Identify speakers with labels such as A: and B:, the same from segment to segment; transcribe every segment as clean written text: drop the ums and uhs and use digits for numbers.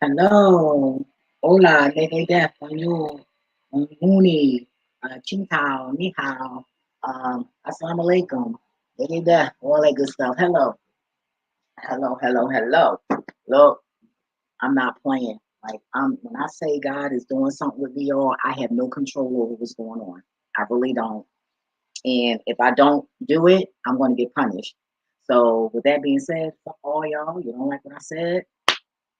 A: Hello. Hola, Lady Death, bonjour, Mooney, Ching Tao, Ni Hao, Assalamu alaikum, Lady Death, all that good stuff. Hello, hello, hello, hello. Look, I'm not playing. Like, when I say God is doing something with me, y'all, I have no control over what's going on. I really don't. And if I don't do it, I'm going to get punished. So, with that being said, fuck all y'all, you don't like what I said?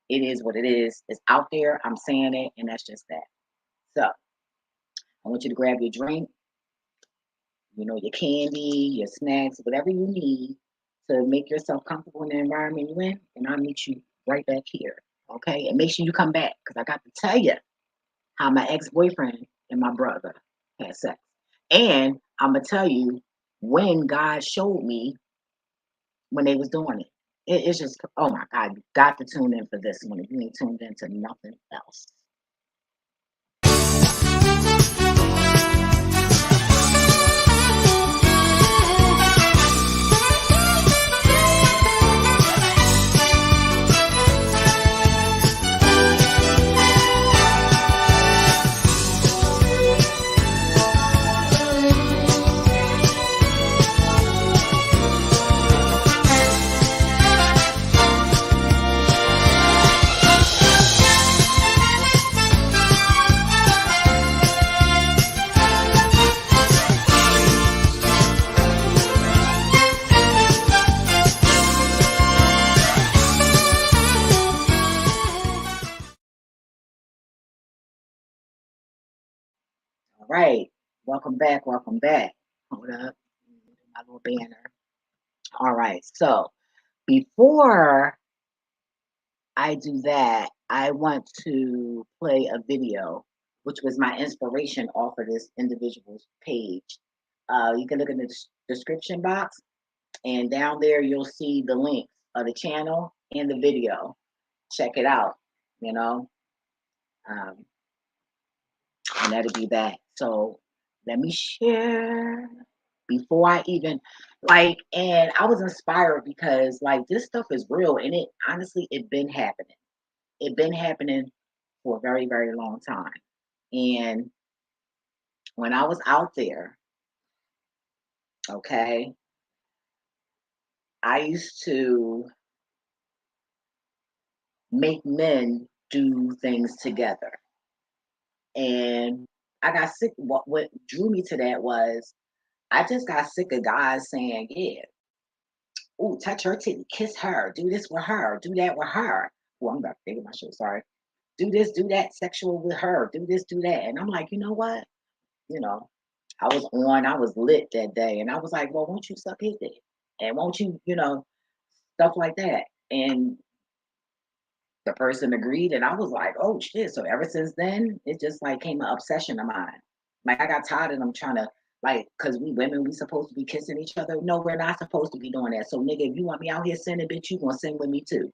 A: It is what it is. It's out there. I'm saying it, and that's just that. So I want you to grab your drink, your candy, your snacks, whatever you need to make yourself comfortable in the environment you're in, and I'll meet you right back here. Okay? And make sure you come back because I got to tell you how my ex-boyfriend and my brother had sex. And I'm gonna tell you when God showed me when they was doing it. It's just, oh my God, you got to tune in for this one. If you ain't tuned in to nothing else. All right. Welcome back. Welcome back. Hold up. My little banner. All right. So before I do that, I want to play a video, which was my inspiration off of this individual's page. You can look in the description box, and down there you'll see the links of the channel and the video. Check it out, you know, um, and that'll be that. So let me share before I even and I was inspired because this stuff is real, and it honestly it been happening. It been happening for a very, very long time. And when I was out there, okay, I used to make men do things together. And I got sick. What drew me to that was I just got sick of guys saying, yeah, oh, touch her titty, kiss her, do this with her, do that with her. Well, I'm about to think my shit, sorry. Do this, do that, sexual with her, do this, do that. And I'm like, you know what? You know, I was lit that day. And I was like, well, won't you suck his dick? And won't you, stuff like that. And the person agreed. And I was like, oh shit. So ever since then, it just came an obsession of mine. Like I got tired of them trying to cause we women, we supposed to be kissing each other. No, we're not supposed to be doing that. So nigga, if you want me out here sinning, bitch, you gonna sin with me too.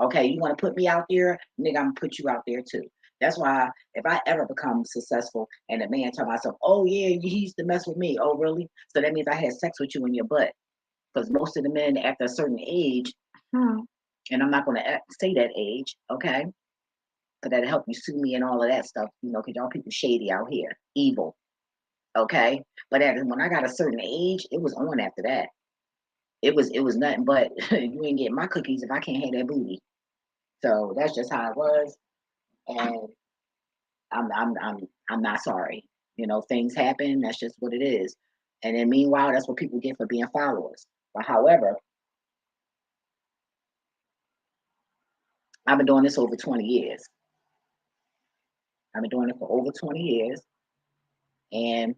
A: Okay, you want to put me out there, nigga, I'm gonna put you out there too. That's why if I ever become successful and a man tell myself, oh yeah, he used to mess with me. Oh really? So that means I had sex with you in your butt. Because most of the men after a certain age, and I'm not gonna say that age, okay? Because that'll help you sue me and all of that stuff, because y'all people shady out here, evil, okay? But when I got a certain age, it was on after that. It was nothing but you ain't getting my cookies if I can't have that booty. So that's just how it was, and I'm not sorry. Things happen. That's just what it is. And then meanwhile, that's what people get for being followers. But however, I've been doing this over 20 years. I've been doing it for over 20 years, and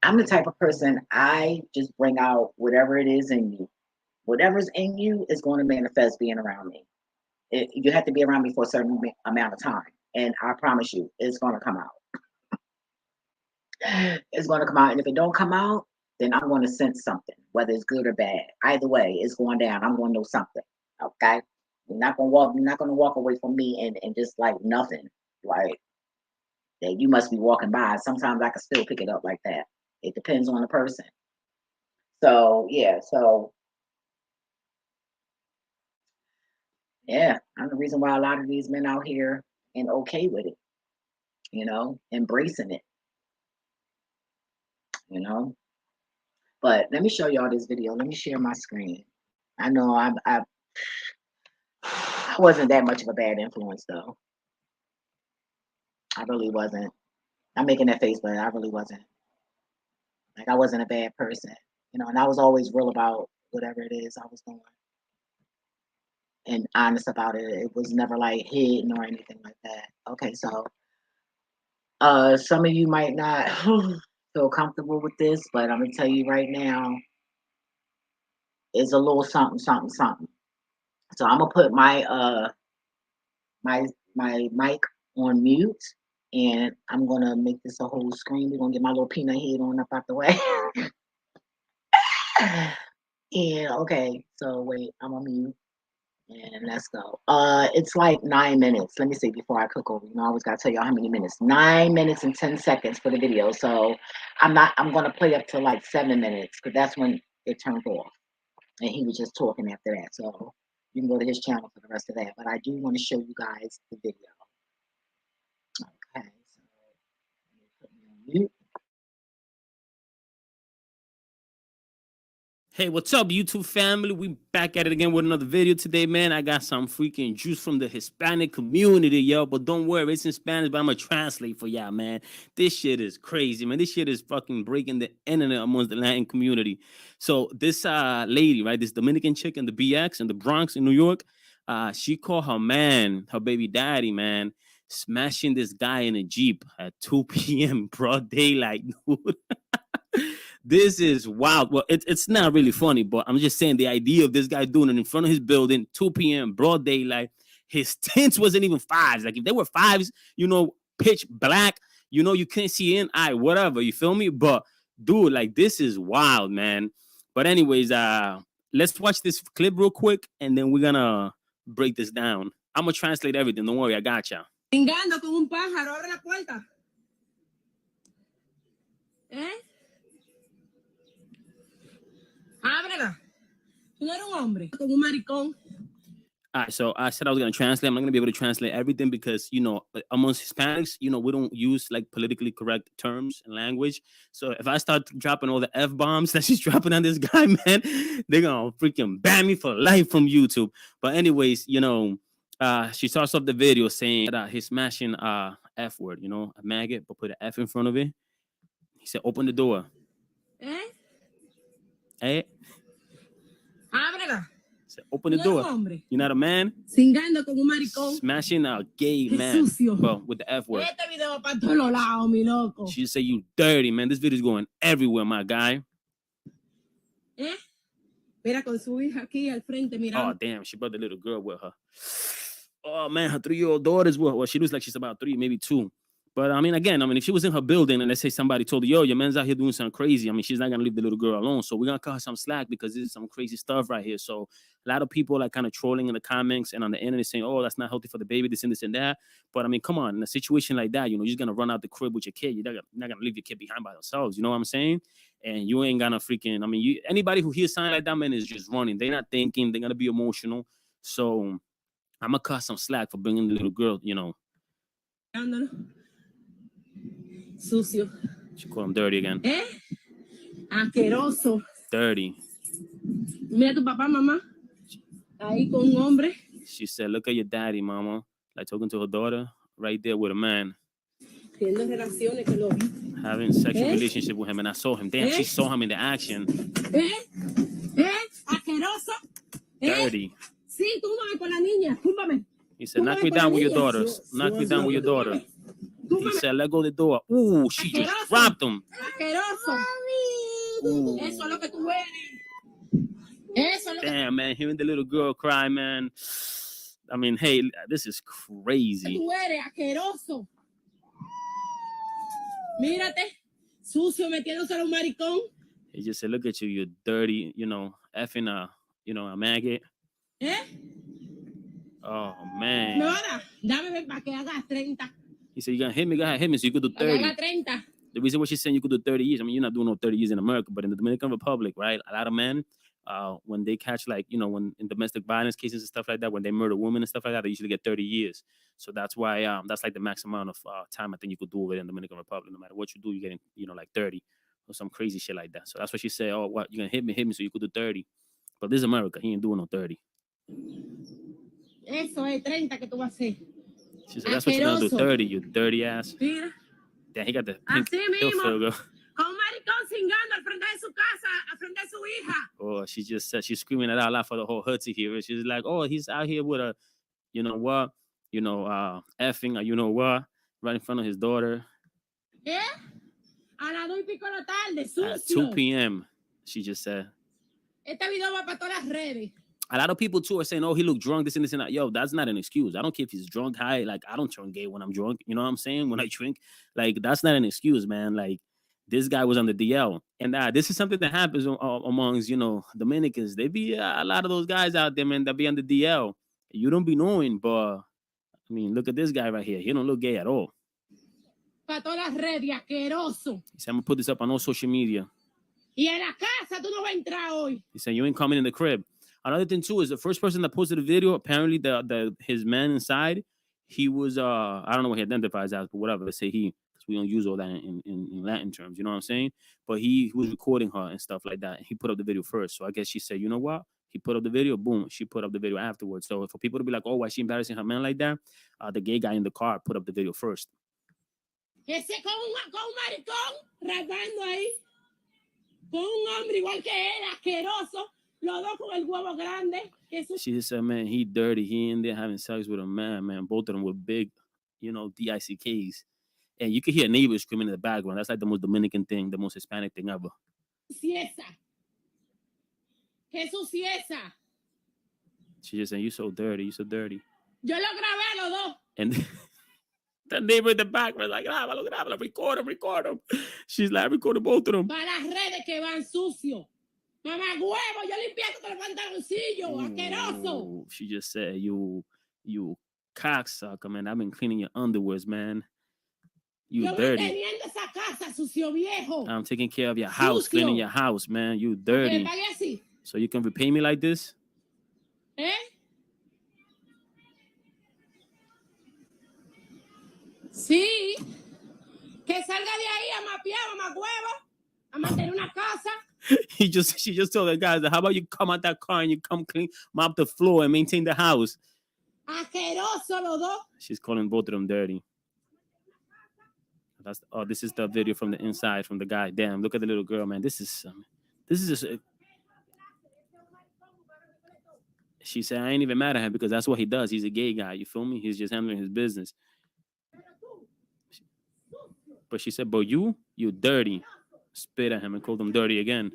A: I'm the type of person I just bring out whatever it is in you. Whatever's in you is going to manifest being around me. You have to be around me for a certain amount of time, and I promise you, it's going to come out. It's going to come out, and if it don't come out, then I'm going to sense something, whether it's good or bad. Either way, it's going down. I'm going to know something. Okay, you're not going to walk. You're not going to walk away from me and just nothing. Like that, you must be walking by. Sometimes I can still pick it up like that. It depends on the person. So yeah, so Yeah, I'm the reason why a lot of these men out here and okay with it, embracing it, you know. But let me show y'all this video. Let me share my screen. I know I wasn't that much of a bad influence though. I really wasn't. I'm making that face, but I really wasn't. Like I wasn't a bad person, and I was always real about whatever it is I was doing and honest about it. It was never like hidden or anything like that. Okay, so some of you might not feel comfortable with this, but I'm gonna tell you right now, it's a little something, something, something. So I'm gonna put my mic on mute, and I'm gonna make this a whole screen. We're gonna get my little peanut head on up out the way. Yeah, okay. So wait, I'm on mute. And let's go. It's like 9 minutes. Let me see before I cook over. I always gotta tell y'all how many minutes. 9 minutes and 10 seconds for the video. So I'm gonna play up to like 7 minutes because that's when it turned off. And he was just talking after that. So you can go to his channel for the rest of that. But I do want to show you guys the video. Okay, so let me put me on mute.
B: Hey, what's up, YouTube family? We back at it again with another video today, man. I got some freaking juice from the Hispanic community, yo. But don't worry, it's in Spanish, but I'm gonna translate for y'all, man. This shit is crazy, man. This shit is fucking breaking the internet amongst the Latin community. So this lady, right, this Dominican chick in the BX in the Bronx in New York, she called her man, her baby daddy, man, smashing this guy in a Jeep at 2 p.m. broad daylight, dude. This is wild. Well, it's not really funny, but I'm just saying the idea of this guy doing it in front of his building, 2 p.m., broad daylight. His tints wasn't even fives. Like if they were fives, pitch black, you can't see in eye, whatever. You feel me? But dude, like this is wild, man. But anyways, let's watch this clip real quick, and then we're gonna break this down. I'm gonna translate everything. Don't worry, I gotcha.
C: Chingando con un pájaro, abre la puerta. Ábrela. Tú no eres un hombre. Con un maricón.
B: All right, so I said I was going to translate. I'm not going to be able to translate everything because, amongst Hispanics, we don't use like politically correct terms and language. So if I start dropping all the F-bombs that she's dropping on this guy, man, they're going to freaking ban me for life from YouTube. But anyways, she starts off the video saying that he's smashing F word, a maggot, but put an F in front of it. He said, open the door.
C: Ábrela.
B: Open the door. You're not a man?
C: Cingando con un maricón.
B: Smashing a gay man. Well, with the F word.
C: Este video para todos los lados, mi loco.
B: She say you dirty, man. This video is going everywhere, my guy.
C: Mira con su hija aquí al frente, mira.
B: Oh, damn. She brought the little girl with her. Oh, man. Her 3-year-old daughter's with her. Well, she looks like she's about 3, maybe 2. But, again, if she was in her building and let's say somebody told her, yo, your man's out here doing something crazy, she's not going to leave the little girl alone. So we're going to cut her some slack because this is some crazy stuff right here. So a lot of people are kind of trolling in the comments and on the internet saying, oh, that's not healthy for the baby, this and this and that. But, come on, in a situation like that, you're just going to run out the crib with your kid. You're not going to leave your kid behind by themselves. You know what I'm saying? And you ain't going to freaking, anybody who hears something like that, man, is just running. They're not thinking. They're going to be emotional. So I'm going to cut some slack for bringing the little girl,
C: Sucio.
B: She called him dirty again.
C: Asqueroso.
B: Dirty.
C: Mira tu papá, mamá. Ahí con un hombre.
B: She said, look at your daddy, mama. Like talking to her daughter right there with a man.
C: Teniendo relaciones que lo vi.
B: Having sexual relationship with him. And I saw him. Damn, she saw him in the action.
C: Asqueroso.
B: Dirty.
C: Sí, túmbame con la niña. Túmbame.
B: He said, knock me down with your daughter. Knock me down with your daughter. He said, let go of the door. Ooh, she just dropped him.
C: Ooh. Eso es lo que tú eres.
B: Damn, man, hearing the little girl cry, man. Hey, this is crazy.
C: Tú eres asqueroso. Mírate, sucio metiéndose a un maricón.
B: He just said, look at you, you dirty, effing a maggot. Oh, man.
C: No, dame para que hagas 30.
B: He said, you're going to hit me? Go ahead, hit me so you could do 30. The reason why she's saying you could do 30 years, you're not doing no 30 years in America, but in the Dominican Republic, right? A lot of men when they catch, like, when in domestic violence cases and stuff like that, when they murder women and stuff like that, they usually get 30 years. So that's why that's like the max amount of time I think you could do over in the Dominican Republic. No matter what you do, you're getting, like 30 or some crazy shit like that. So that's what she said. Oh, what, you're gonna hit me, so you could do 30. But this is America. He ain't doing no 30.
C: Eso es 30 que tú vas a hacer.
B: She said, that's what you're gonna do, 30, you dirty ass.
C: Mira.
B: Damn, he got the pink
C: Así mismo.
B: girl.
C: Con un maricón cingando al frente de su casa, al frente de su hija.
B: Oh, she just said, she's screaming it out loud for the whole hood to hear it. She's like, oh, he's out here with a, you know what, effing, you know what, right in front of his daughter.
C: ¿Eh? A las 2:00 de la tarde, sucio.
B: At 2 p.m., she just said.
C: Este video va para todas las redes.
B: A lot of people too are saying, oh, he looked drunk, this and this and that. Yo, that's not an excuse. I don't care if he's drunk, high. Like, I don't turn gay when I'm drunk. You know what I'm saying? When I drink, like, that's not an excuse, man. Like, this guy was on the DL. And this is something that happens amongst, Dominicans. They be a lot of those guys out there, man, that be on the DL. You don't be knowing, but, I mean, look at this guy right here. He don't look gay at all.
C: Para todas las redes, asqueroso.
B: He said, I'm going to put this up on all social media.
C: Y en la casa tú no vas a entrar hoy.
B: He said, you ain't coming in the crib. Another thing too is the first person that posted the video, apparently his man inside, he was I don't know what he identifies as, but whatever. Let's say he, because we don't use all that in Latin terms, you know what I'm saying? But he was recording her and stuff like that. He put up the video first. So I guess she said, you know what? He put up the video, boom, she put up the video afterwards. So for people to be like, oh, why is she embarrassing her man like that? The gay guy in the car put up the video first.
C: Ese con un maricón rasgando ahí. Con un hombre igual que él, asqueroso. Los dos con el huevo grande.
B: She just said, man, he dirty. He in there having sex with a man. Both of them with big, DICKs. And you can hear neighbors screaming in the background. That's like the most Dominican thing, the most Hispanic thing ever.
C: Suciesa. ¿Qué suciesa?
B: She just said, you so dirty. You so dirty.
C: Yo lo grabé a los dos.
B: And the neighbor in the background like, record him. She's like, record both of them.
C: Para las redes que van sucio. Mamá huevo, yo limpiándote los pantaloncillos, asqueroso.
B: She just said, you cocksucker, man. I've been cleaning your underwears, man. You dirty.
C: Esa casa, sucio viejo.
B: I'm taking care of your house, cleaning your house, man. You dirty. So you can repay me like this?
C: ¿Eh? Sí. Que salga de ahí a mapear, mamá huevo. A mantener una casa.
B: She just told the guys, how about you come out that car and you come clean, mop the floor and maintain the house?
C: Asqueroso los dos.
B: She's calling both of them dirty. This is the video from the inside from the guy. Damn, look at the little girl, man. This is just. She said, I ain't even mad at him because that's what he does. He's a gay guy. You feel me? He's just handling his business. But she said, but you dirty. Spit at him and called him dirty again.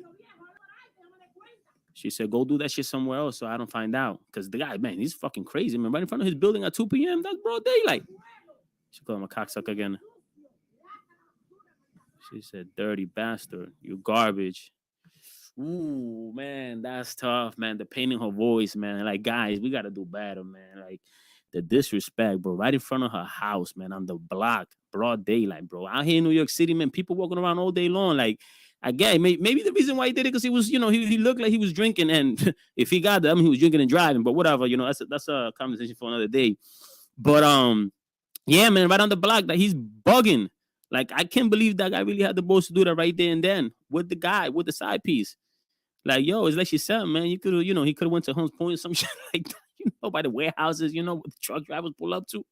B: She said, go do that shit somewhere else so I don't find out. Because the guy, man, he's fucking crazy, man. Right in front of his building at 2 p.m. That's broad daylight. She called him a cocksucker again. She said, dirty bastard. You garbage. Ooh, man, that's tough, man. The pain in her voice, man. Like, guys, we got to do better, man. Like, the disrespect, bro. Right in front of her house, man. On the block. Broad daylight, bro. Out here in New York City, man, people walking around all day long. Like, I get it. Maybe the reason why he did it because he was, he looked like he was drinking, and if he got them, he was drinking and driving. But whatever, that's a conversation for another day. But yeah, man, right on the block, that he's bugging. Like, I can't believe that guy really had the balls to do that right there and then with the guy with the side piece. Like, yo, it's like she said, man, you could have, he could have went to Hunts Point or some shit like that. By the warehouses, where the truck drivers pull up to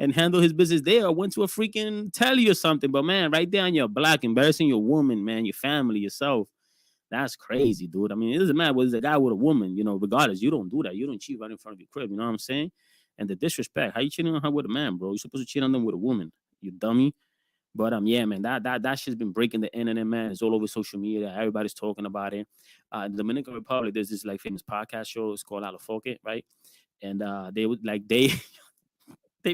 B: and handle his business there, or went to a freaking telly or something. But man, right there on your block, embarrassing your woman, man, your family, yourself. That's crazy, dude. I mean, it doesn't matter whether it's a guy with a woman, regardless. You don't do that. You don't cheat right in front of your crib. You know what I'm saying? And the disrespect. How you cheating on her with a man, bro? You're supposed to cheat on them with a woman. You dummy. But yeah, man, that shit's been breaking the internet, man. It's all over social media. Everybody's talking about it. In the Dominican Republic, there's this like famous podcast show. It's called Alafoque, right? And they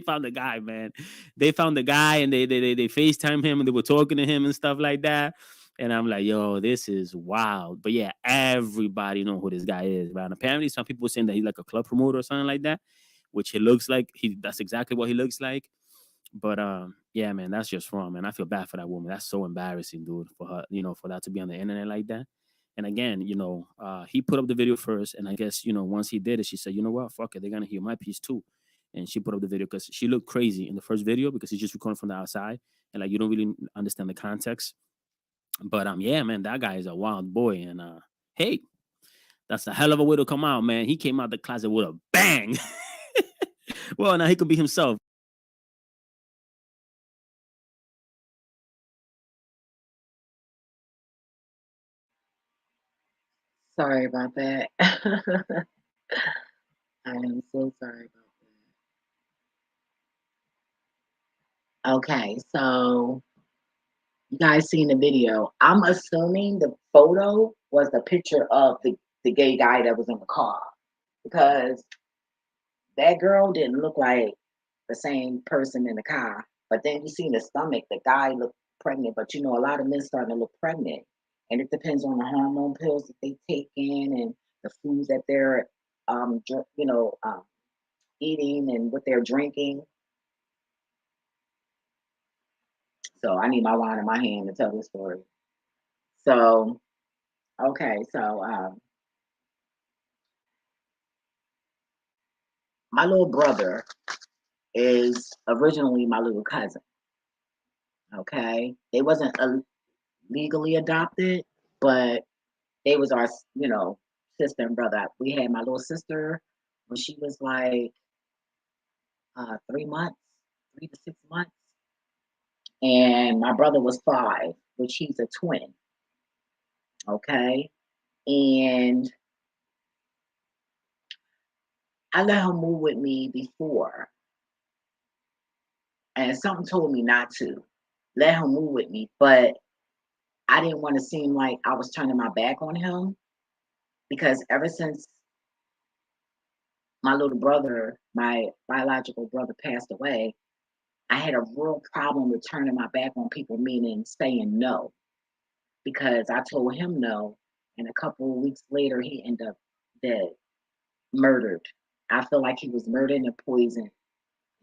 B: found the guy, man. They found the guy and they FaceTime him and they were talking to him and stuff like that. And I'm like, yo, this is wild. But yeah, everybody know who this guy is, right? And apparently some people are saying that he's like a club promoter or something like that, which he looks like. That's exactly what he looks like. But yeah, man, that's just wrong, man. I feel bad for that woman. That's so embarrassing, dude, for her, for that to be on the internet like that. And again, you know, he put up the video first, and I guess, you know, once he did it, she said, you know what, fuck it, they're gonna hear my piece too. And she put up the video because she looked crazy in the first video because he's just recording from the outside, and like you don't really understand the context. But yeah, man, that guy is a wild boy, and hey, that's a hell of a way to come out, man. He came out the closet with a bang. Well, now he could be himself.
A: Sorry about that. I am so sorry about that. Okay, so you guys seen the video. I'm assuming the photo was the picture of the gay guy that was in the car, because that girl didn't look like the same person in the car. But then you see the stomach, the guy looked pregnant. But you know, a lot of men starting to look pregnant. And it depends on the hormone pills that they take in and the foods that they're, you know, eating and what they're drinking. So I need my wine in my hand to tell this story. So, okay, so my little brother is originally my little cousin. Okay, they wasn't legally adopted, but they was our, you know, sister and brother. We had my little sister when she was like 3 months, 3 to 6 months, and my brother was 5, which he's a twin. Okay, and I let him move with me before, and something told me not to let him move with me, but I didn't want to seem like I was turning my back on him, because ever since my little brother, my biological brother, passed away, I had a real problem with turning my back on people, meaning saying no, because I told him no, and a couple of weeks later, he ended up dead, murdered. I feel like he was murdered and poisoned,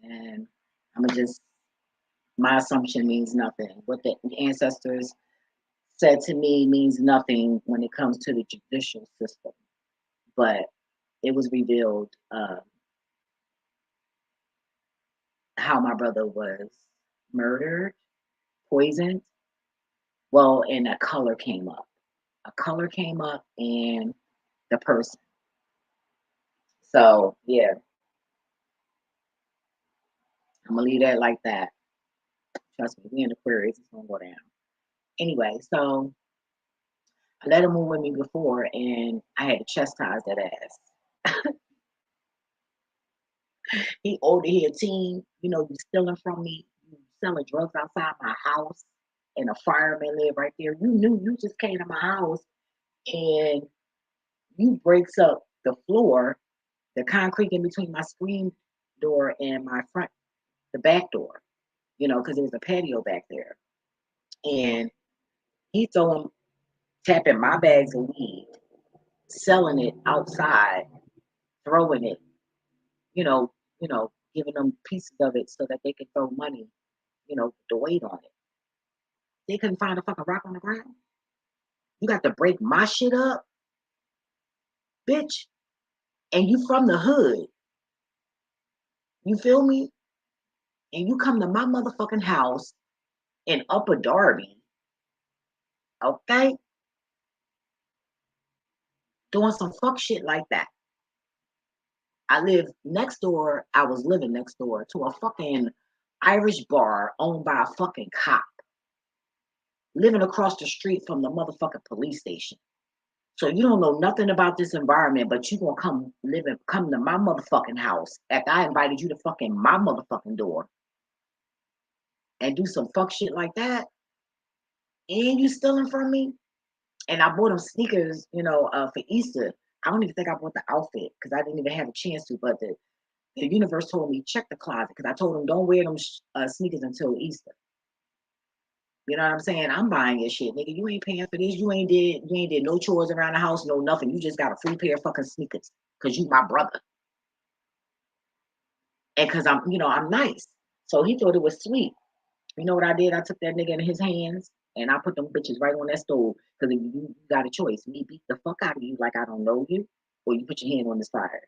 A: and I'm just, my assumption means nothing. What the ancestors said to me means nothing when it comes to the judicial system. But it was revealed how my brother was murdered, poisoned. Well, and a color came up. A color came up in the person. So yeah, I'm gonna leave that like that. Trust me, we in Aquarius, it's gonna go down. Anyway, so I let him move with me before, and I had to chastise that ass. He older, he a teen. You know, you stealing from me, you selling drugs outside my house, and a fireman live right there. You knew you just came to my house and you breaks up the floor, the concrete in between my screen door and my front, the back door, you know, because there was a patio back there. And he throwing, tapping my bags of weed, selling it outside, throwing it, giving them pieces of it so that they could throw money, the weight on it. They couldn't find a fucking rock on the ground. You got to break my shit up, bitch. And you from the hood. You feel me? And you come to my motherfucking house in Upper Darby, okay? Doing some fuck shit like that. I was living next door to a fucking Irish bar owned by a fucking cop. Living across the street from the motherfucking police station. So you don't know nothing about this environment, but you gonna come to my motherfucking house after I invited you to fucking my motherfucking door and do some fuck shit like that, and you stealing from me. And I bought him sneakers, for Easter. I don't even think I bought the outfit because I didn't even have a chance to. But the universe told me check the closet because I told him don't wear them sneakers until Easter. You know what I'm saying? I'm buying your shit, nigga. You ain't paying for this. You ain't did no chores around the house, no nothing. You just got a free pair of fucking sneakers because you my brother. And because I'm nice. So he thought it was sweet. You know what I did? I took that nigga in his hands And I put them bitches right on that stove because you got a choice. Me beat the fuck out of you like I don't know you, or you put your hand on this fire.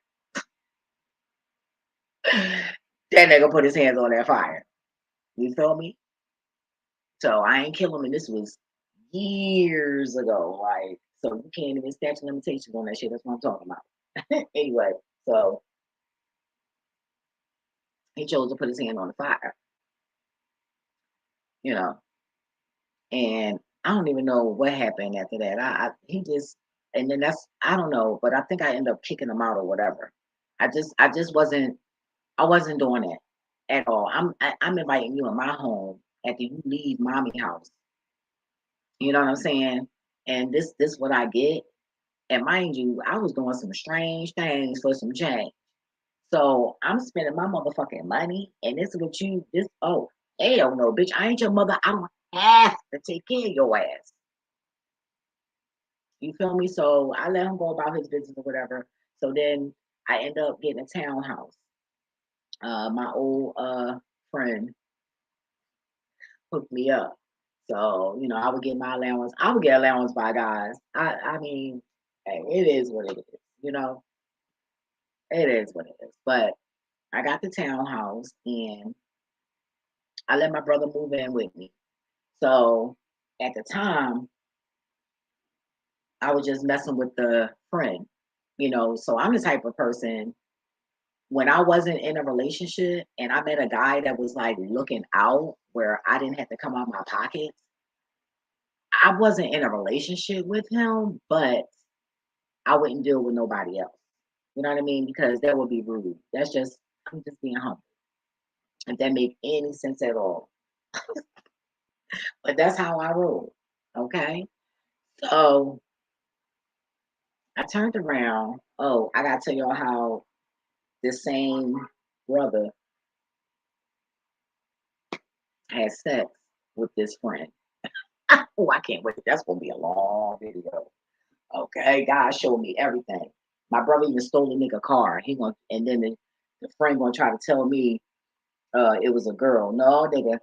A: That nigga put his hands on that fire. You feel me? So I ain't kill him, and this was years ago. Like, so you can't even statute limitations on that shit. That's what I'm talking about. Anyway, so he chose to put his hand on the fire, you know, and I don't even know what happened after that. He just, and then I don't know, but I think I ended up kicking him out or whatever. I just wasn't, I wasn't doing it at all. I'm inviting you in my home after you leave mommy house. You know what I'm saying? And this what I get. And mind you, I was doing some strange things for some change. So I'm spending my motherfucking money, and this is what oh, hell no, bitch, I ain't your mother. I don't have to take care of your ass. You feel me? So I let him go about his business or whatever. So then I end up getting a townhouse. My old friend hooked me up. So, you know, I would get my allowance. I would get allowance by guys. I mean, hey, it is what it is, you know? It is what it is. But I got the townhouse and I let my brother move in with me. So at the time, I was just messing with the friend, you know. So I'm the type of person when I wasn't in a relationship and I met a guy that was like looking out where I didn't have to come out my pockets, I wasn't in a relationship with him, but I wouldn't deal with nobody else. You know what I mean? Because that would be rude. I'm just being humble. If that make any sense at all. But that's how I roll. Okay. So I turned around. Oh, I gotta tell y'all how this same brother had sex with this friend. Oh, I can't wait. That's gonna be a long video. Okay, God showed me everything. My brother even stole a nigga car. And then the friend gonna try to tell me it was a girl. No, nigga,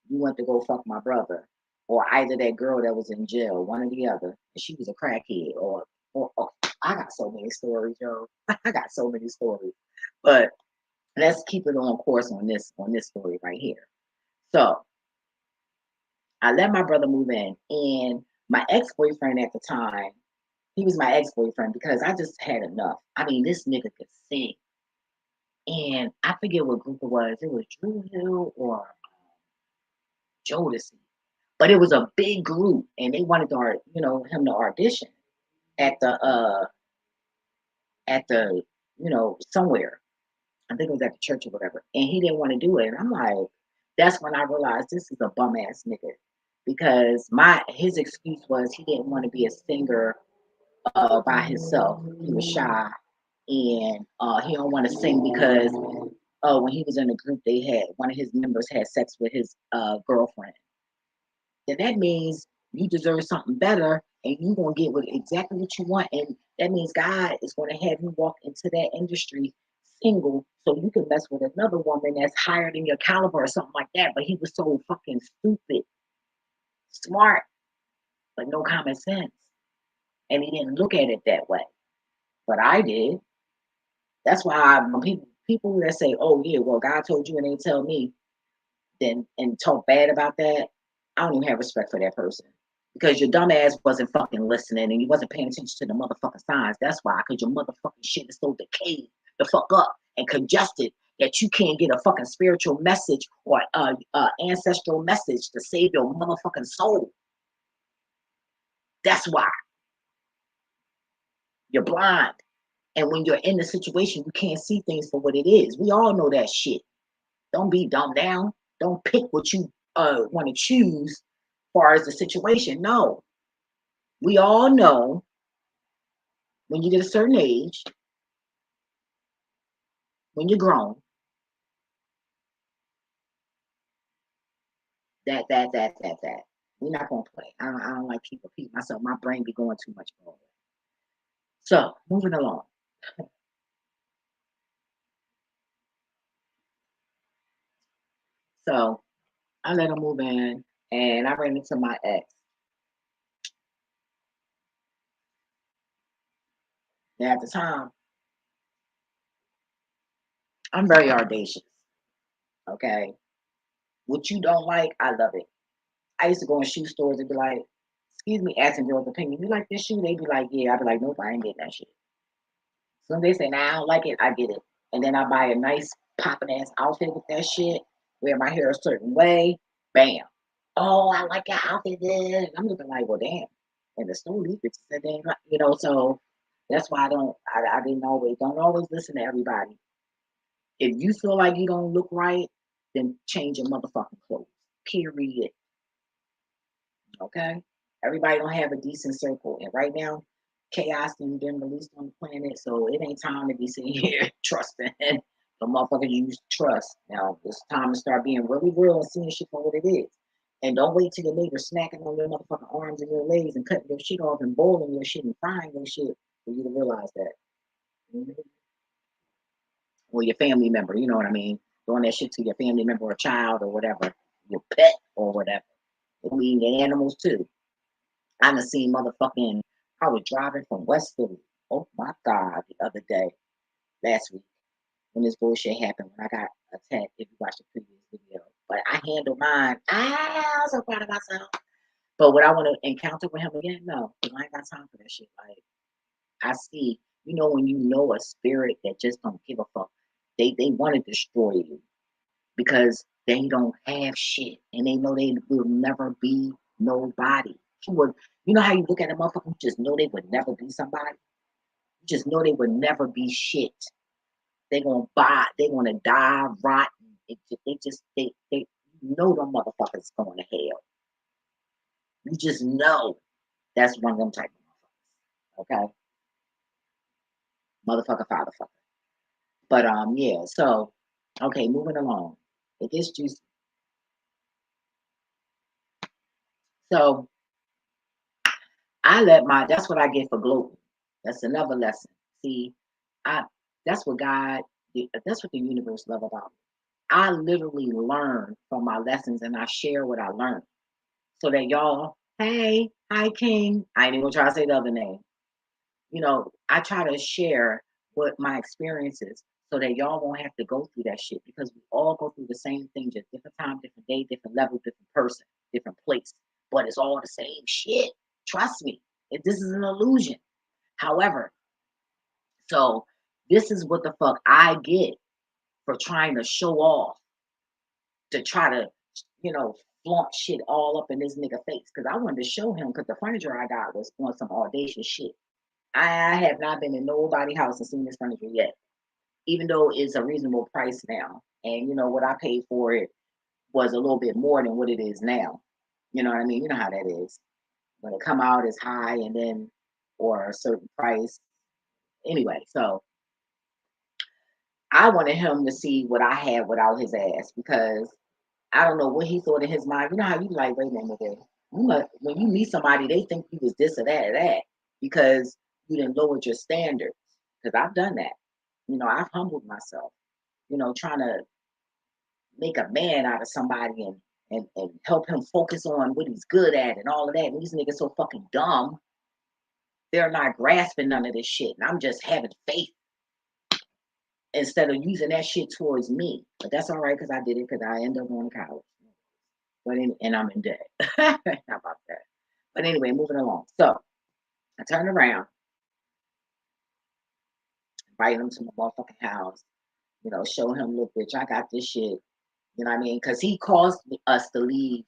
A: you went to go fuck my brother, or either that girl that was in jail, one or the other, and she was a crackhead, or I got so many stories, yo. I got so many stories, but let's keep it on course on this story right here. So I let my brother move in, and my ex boyfriend at the time, he was my ex boyfriend because I just had enough. I mean, this nigga could sing, and I forget what group it was. It was Drew Hill or Jodeci, but it was a big group, and they wanted to, him to audition at the somewhere. I think it was at the church or whatever, and he didn't want to do it. And I'm like, that's when I realized this is a bum ass nigga, because his excuse was he didn't want to be a singer by himself. He was shy, and he don't want to sing because when he was in the group, they had one of his members had sex with his girlfriend. Then that means you deserve something better, and you're gonna get exactly what you want. And that means God is gonna have you walk into that industry single, so you can mess with another woman that's higher than your caliber or something like that. But he was so fucking stupid, smart, but no common sense, and he didn't look at it that way. But I did. That's why when people that say, "Oh yeah, well God told you and they tell me," then and talk bad about that, I don't even have respect for that person. Because your dumb ass wasn't fucking listening and you wasn't paying attention to the motherfucking signs. That's why, because your motherfucking shit is so decayed the fuck up and congested that you can't get a fucking spiritual message or ancestral message to save your motherfucking soul. That's why. You're blind. And when you're in the situation, you can't see things for what it is. We all know that shit. Don't be dumbed down. Don't pick what you want to choose as far as the situation. No. We all know when you get a certain age, when you're grown, that. We're not gonna play. I don't like keep repeating myself. My brain be going too much forward. So moving along. So I let him move in, and I ran into my ex. Now, at the time, I'm very audacious. Okay, what you don't like, I love it. I used to go in shoe stores and be like, "Excuse me," asking girls' opinion. You like this shoe? They'd be like, "Yeah." I'd be like, "Nope, I ain't getting that shit." So they say, "Nah, I don't like it," I get it. And then I buy a nice popping ass outfit with that shit, wear my hair a certain way, bam. Oh, I like your outfit. Then I'm looking like, well, damn. And the store these bitches said they ain't like, so that's why I don't always listen to everybody. If you feel like you don't look right, then change your motherfucking clothes. Period. Okay? Everybody don't have a decent circle. And right now, chaos has been released on the planet, so it ain't time to be sitting here trusting the motherfuckers you used to trust. Now it's time to start being really real and seeing shit for what it is. And don't wait till your neighbor snacking on your motherfucking arms and your legs and cutting your shit off and boiling your shit and frying your shit for you to realize that. Mhm. Or your family member, you know what I mean? Doing that shit to your family member or child or whatever, your pet or whatever. It mean the animals too. I done seen motherfucking, I was driving from West Philly. Oh my God, the other day, last week, when this bullshit happened, when I got attacked, if you watched the previous video. But I handled mine. I'm so proud of myself. But would I want to encounter with him again? No, because I ain't got time for that shit. Like, I see, when you know a spirit that just don't give a fuck, they want to destroy you because they don't have shit and they know they will never be nobody. You know how you look at a motherfucker, you just know they would never be somebody? You just know they would never be shit. They're gonna die, rot. They know them motherfuckers going to hell. You just know that's one of them type of motherfuckers. Okay? Motherfucker, father, fucker. But yeah, so okay, moving along. It gets juicy. So that's what I get for gloating. That's another lesson. See, I that's what that's what the universe love about me. I literally learn from my lessons and I share what I learned. So that y'all, hey, hi King. I ain't even gonna try to say the other name. I try to share what my experience is so that y'all won't have to go through that shit because we all go through the same thing, just different time, different day, different level, different person, different place. But it's all the same shit. Trust me. This is an illusion. However, so this is what the fuck I get for trying to show off, to try to, you know, flaunt shit all up in this nigga face. Cause I wanted to show him because the furniture I got was on some audacious shit. I have not been in nobody's house and seen this furniture yet, even though it's a reasonable price now. And what I paid for it was a little bit more than what it is now. You know what I mean? You know how that is. When it come out it's high and then or a certain price. Anyway, so I wanted him to see what I had without his ass because I don't know what he thought in his mind. You know how you like, wait a minute, when you meet somebody, they think you was this or that because you didn't lower your standards. Because I've done that. I've humbled myself. Trying to make a man out of somebody and help him focus on what he's good at and all of that. And these niggas so fucking dumb. They're not grasping none of this shit. And I'm just having faith instead of using that shit towards me. But that's all right because I did it because I ended up going to college. And I'm in debt. How about that? But anyway, moving along. So I turned around, invited him to my motherfucking house, show him, look, bitch, I got this shit. You know what I mean? Because he caused us to leave.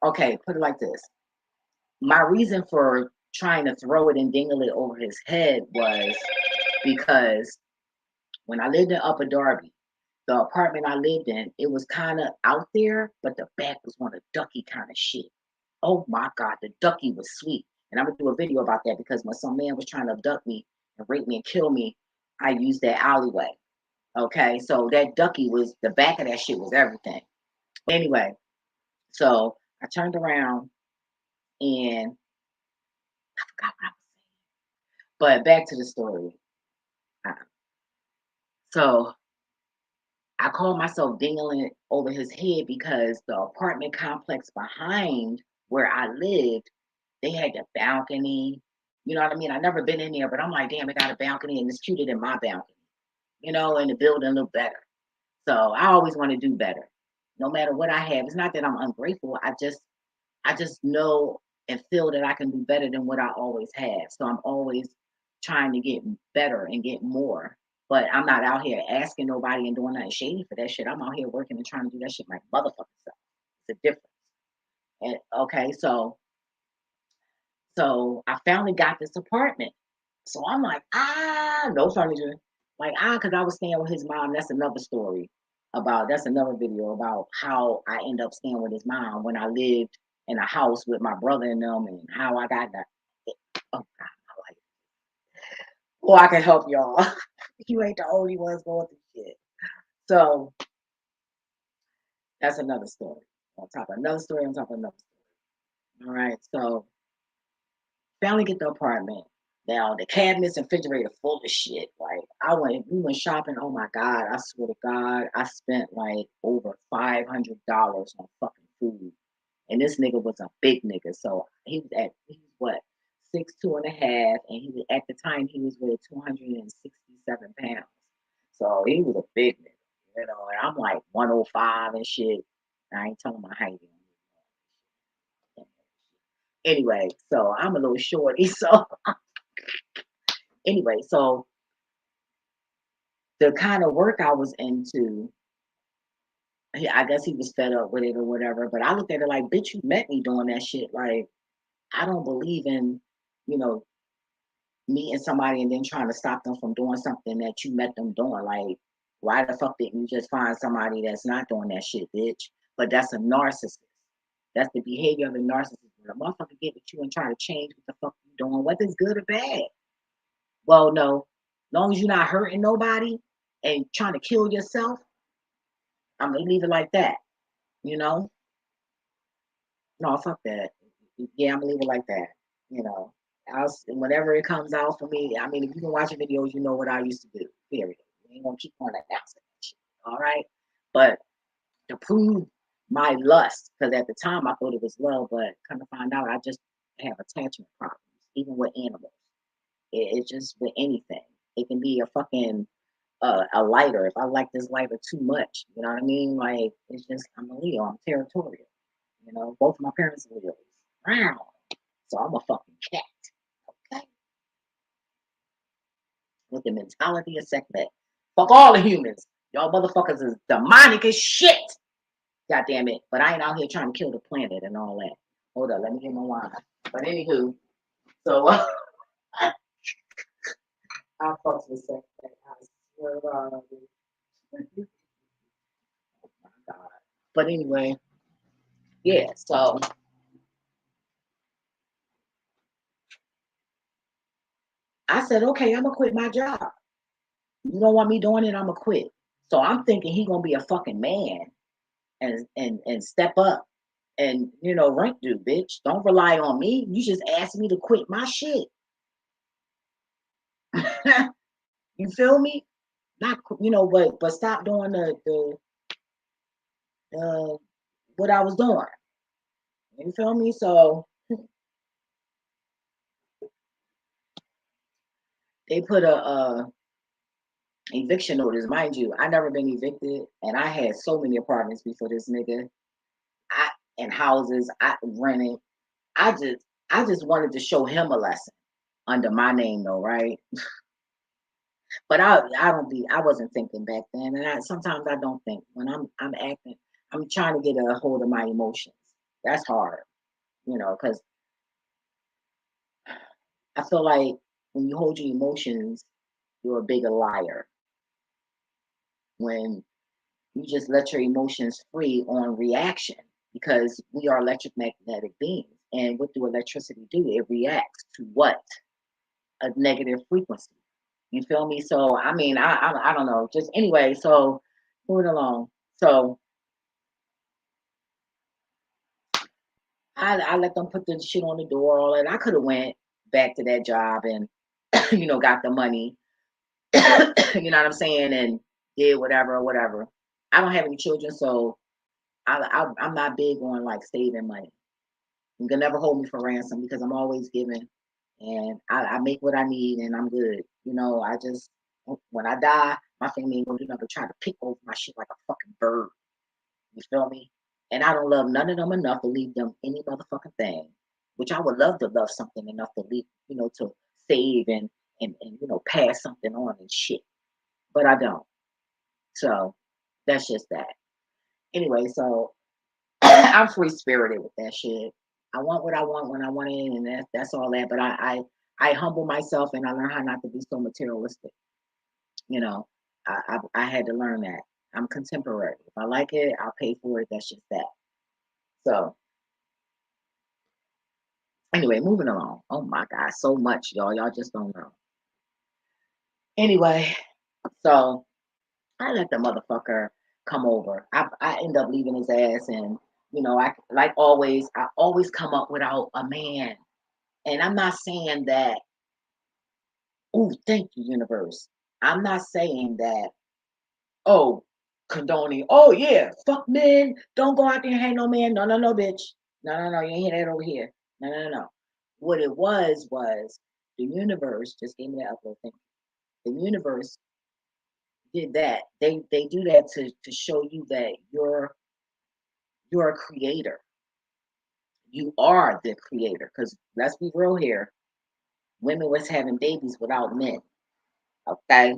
A: Okay, put it like this. My reason for trying to throw it and dingle it over his head was because when I lived in Upper Darby, the apartment I lived in, it was kind of out there, but the back was on a ducky kind of shit. Oh my God, the ducky was sweet. And I'm gonna do a video about that because when some man was trying to abduct me and rape me and kill me, I used that alleyway. Okay, so that ducky was the back of that shit was everything. Anyway, so I turned around and I forgot what I was saying. But back to the story. So I called myself dingling over his head because the apartment complex behind where I lived, they had the balcony. You know what I mean? I've never been in there, but I'm like, damn, it got a balcony and it's cuter than my balcony, and the building look better. So I always want to do better, no matter what I have. It's not that I'm ungrateful. I just know and feel that I can do better than what I always have. So I'm always trying to get better and get more. But I'm not out here asking nobody and doing nothing shady for that shit. I'm out here working and trying to do that shit my motherfucking self. It's a difference. And okay, so I finally got this apartment. So I'm like, no furniture. Like, because I was staying with his mom. That's another story that's another video about how I end up staying with his mom when I lived in a house with my brother and them and how I got that. Oh, God, my life. Well, I can help y'all. You ain't the only ones going through shit. So that's another story. On top of another story, on top of another story. All right, so finally get the apartment. Now the cabinets and refrigerator full of shit. Like we went shopping. Oh my God, I swear to God, I spent like over $500 on fucking food. And this nigga was a big nigga. So he was what, 6'2.5", and he was at the time he was with 267 pounds. So he was a big nigga, and I'm like 105 and shit. I ain't telling my height. Anyway, so I'm a little shorty. So anyway, so the kind of work I was into, I guess he was fed up with it or whatever. But I looked at it like, bitch, you met me doing that shit. Like, I don't believe in, meeting somebody and then trying to stop them from doing something that you met them doing. Like, why the fuck didn't you just find somebody that's not doing that shit, bitch? But that's a narcissist. That's the behavior of a narcissist. When a motherfucker get with you and try to change what the fuck you doing, whether it's good or bad. Well, no. As long as you're not hurting nobody and trying to kill yourself, I'm gonna leave it like that. No, fuck that. Yeah, I'm gonna leave it like that. Whenever it comes out for me, I mean, if you can watch the videos, you know what I used to do. Period. You ain't gonna keep on announcing that shit. All right, but to prove my lust, because at the time I thought it was love, but come to find out, I just have attachment problems, even with animals. It's just with anything. It can be a fucking a lighter. If I like this lighter too much, you know what I mean? Like, it's just, I'm a Leo. I'm territorial. Both of my parents are Leos. Wow. So I'm a fucking cat. Okay. With the mentality of sex bet. Fuck all the humans. Y'all motherfuckers is demonic as shit. God damn it. But I ain't out here trying to kill the planet and all that. Hold up, let me get my wine. But anywho, so I fucks with sex bet. I swear to God. Oh my God. But anyway, yeah, so I said, okay, I'm gonna quit my job. You don't want me doing it, I'm gonna quit. So I'm thinking he gonna be a fucking man and step up and rank do, bitch. Don't rely on me. You just asked me to quit my shit. You feel me? Not but stop doing the what I was doing. You feel me? So they put a eviction notice. Mind you, I never been evicted, and I had so many apartments before this nigga. And houses I rented. I just wanted to show him a lesson under my name though, right? But I wasn't thinking back then, and sometimes I don't think when I'm acting. I'm trying to get a hold of my emotions. That's hard, because I feel like when you hold your emotions, you're a bigger liar. When you just let your emotions free on reaction, because we are electromagnetic beings, and what do electricity do? It reacts to what? A negative frequency. You feel me? So I mean, I don't know. Just anyway, so moving along. So I let them put the shit on the door, all that. I could have went back to that job and got the money, you know what I'm saying, and did whatever. I don't have any children, so I'm not big on like saving money. You can never hold me for ransom because I'm always giving, and I make what I need, and I'm good. You know, I just when I die, my family ain't gonna do nothing but try to pick over my shit like a fucking bird. You feel me? And I don't love none of them enough to leave them any motherfucking thing. Which I would love to love something enough to leave, you know, to save and you know pass something on and shit. But I don't. So that's just that. Anyway, so I'm free spirited with that shit. I want what I want when I want it, and that's all that. But I humble myself and I learn how not to be so materialistic. You know, I had to learn that. I'm contemporary. If I like it, I'll pay for it. That's just that. So anyway, moving along. Oh my God, so much, y'all. Y'all just don't know. Anyway, so I let the motherfucker come over. I end up leaving his ass, and you know, I like always. I always come up without a man, and I'm not saying that. Oh, thank you, universe. I'm not saying that. Oh, condoning. Oh yeah, fuck men. Don't go out there and hang no man. No, no, no, bitch. No, no, no. You ain't hear that over here. No, no, no, no. What it was the universe just gave me that upload thing. The universe did that. They do that to show you that you're a creator. You are the creator. Because let's be real here. Women was having babies without men. Okay.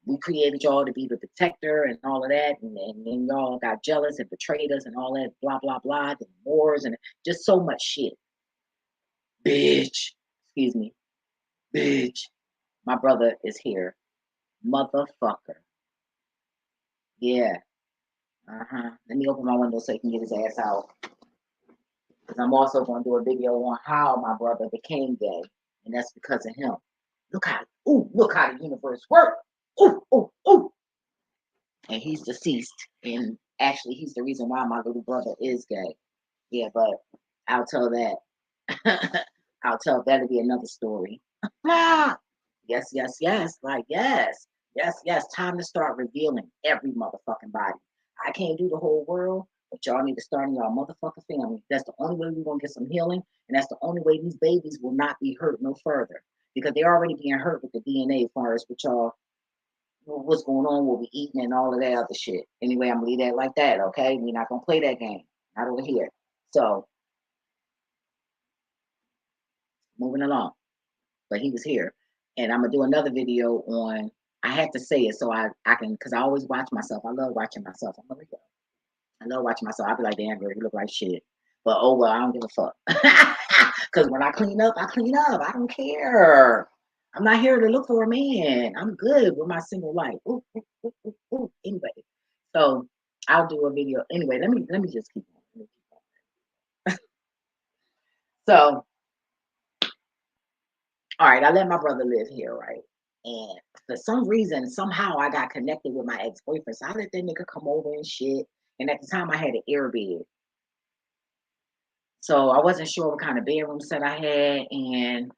A: We created y'all to be the protector and all of that, and then y'all got jealous and betrayed us and all that, blah blah blah, and wars and just so much shit. Bitch, excuse me, bitch. My brother is here, motherfucker. Yeah, Let me open my window so he can get his ass out. Because I'm also going to do a video on how my brother became gay, and that's because of him. Look how the universe works. Ooh, ooh, ooh. And he's deceased. And actually, he's the reason why my little brother is gay. Yeah, but I'll tell that. That'll be another story. Yes, yes, yes. Like, yes, yes, yes. Time to start revealing every motherfucking body. I can't do the whole world, but y'all need to start in y'all motherfucking family. That's the only way we're going to get some healing. And that's the only way these babies will not be hurt no further. Because they're already being hurt with the DNA as far as what y'all what's going on, what we eating, and all of that other shit. Anyway, I'm gonna leave that like that, okay? We're not gonna play that game. Not over here. So moving along. But he was here. And I'm gonna do another video on I had to say it so I can because I always watch myself. I love watching myself. I'm gonna go. I love watching myself. I'll be like, damn girl, you look like shit. But oh well, I don't give a fuck. Cause when I clean up, I clean up. I don't care. I'm not here to look for a man. I'm good with my single life. Ooh, ooh, ooh, ooh, ooh. Anyway, so I'll do a video. Anyway, let me just keep on. So, all right, I let my brother live here, right? And for some reason, somehow I got connected with my ex-boyfriend. So I let that nigga come over and shit. And at the time I had an air bed. So I wasn't sure what kind of bedroom set I had. And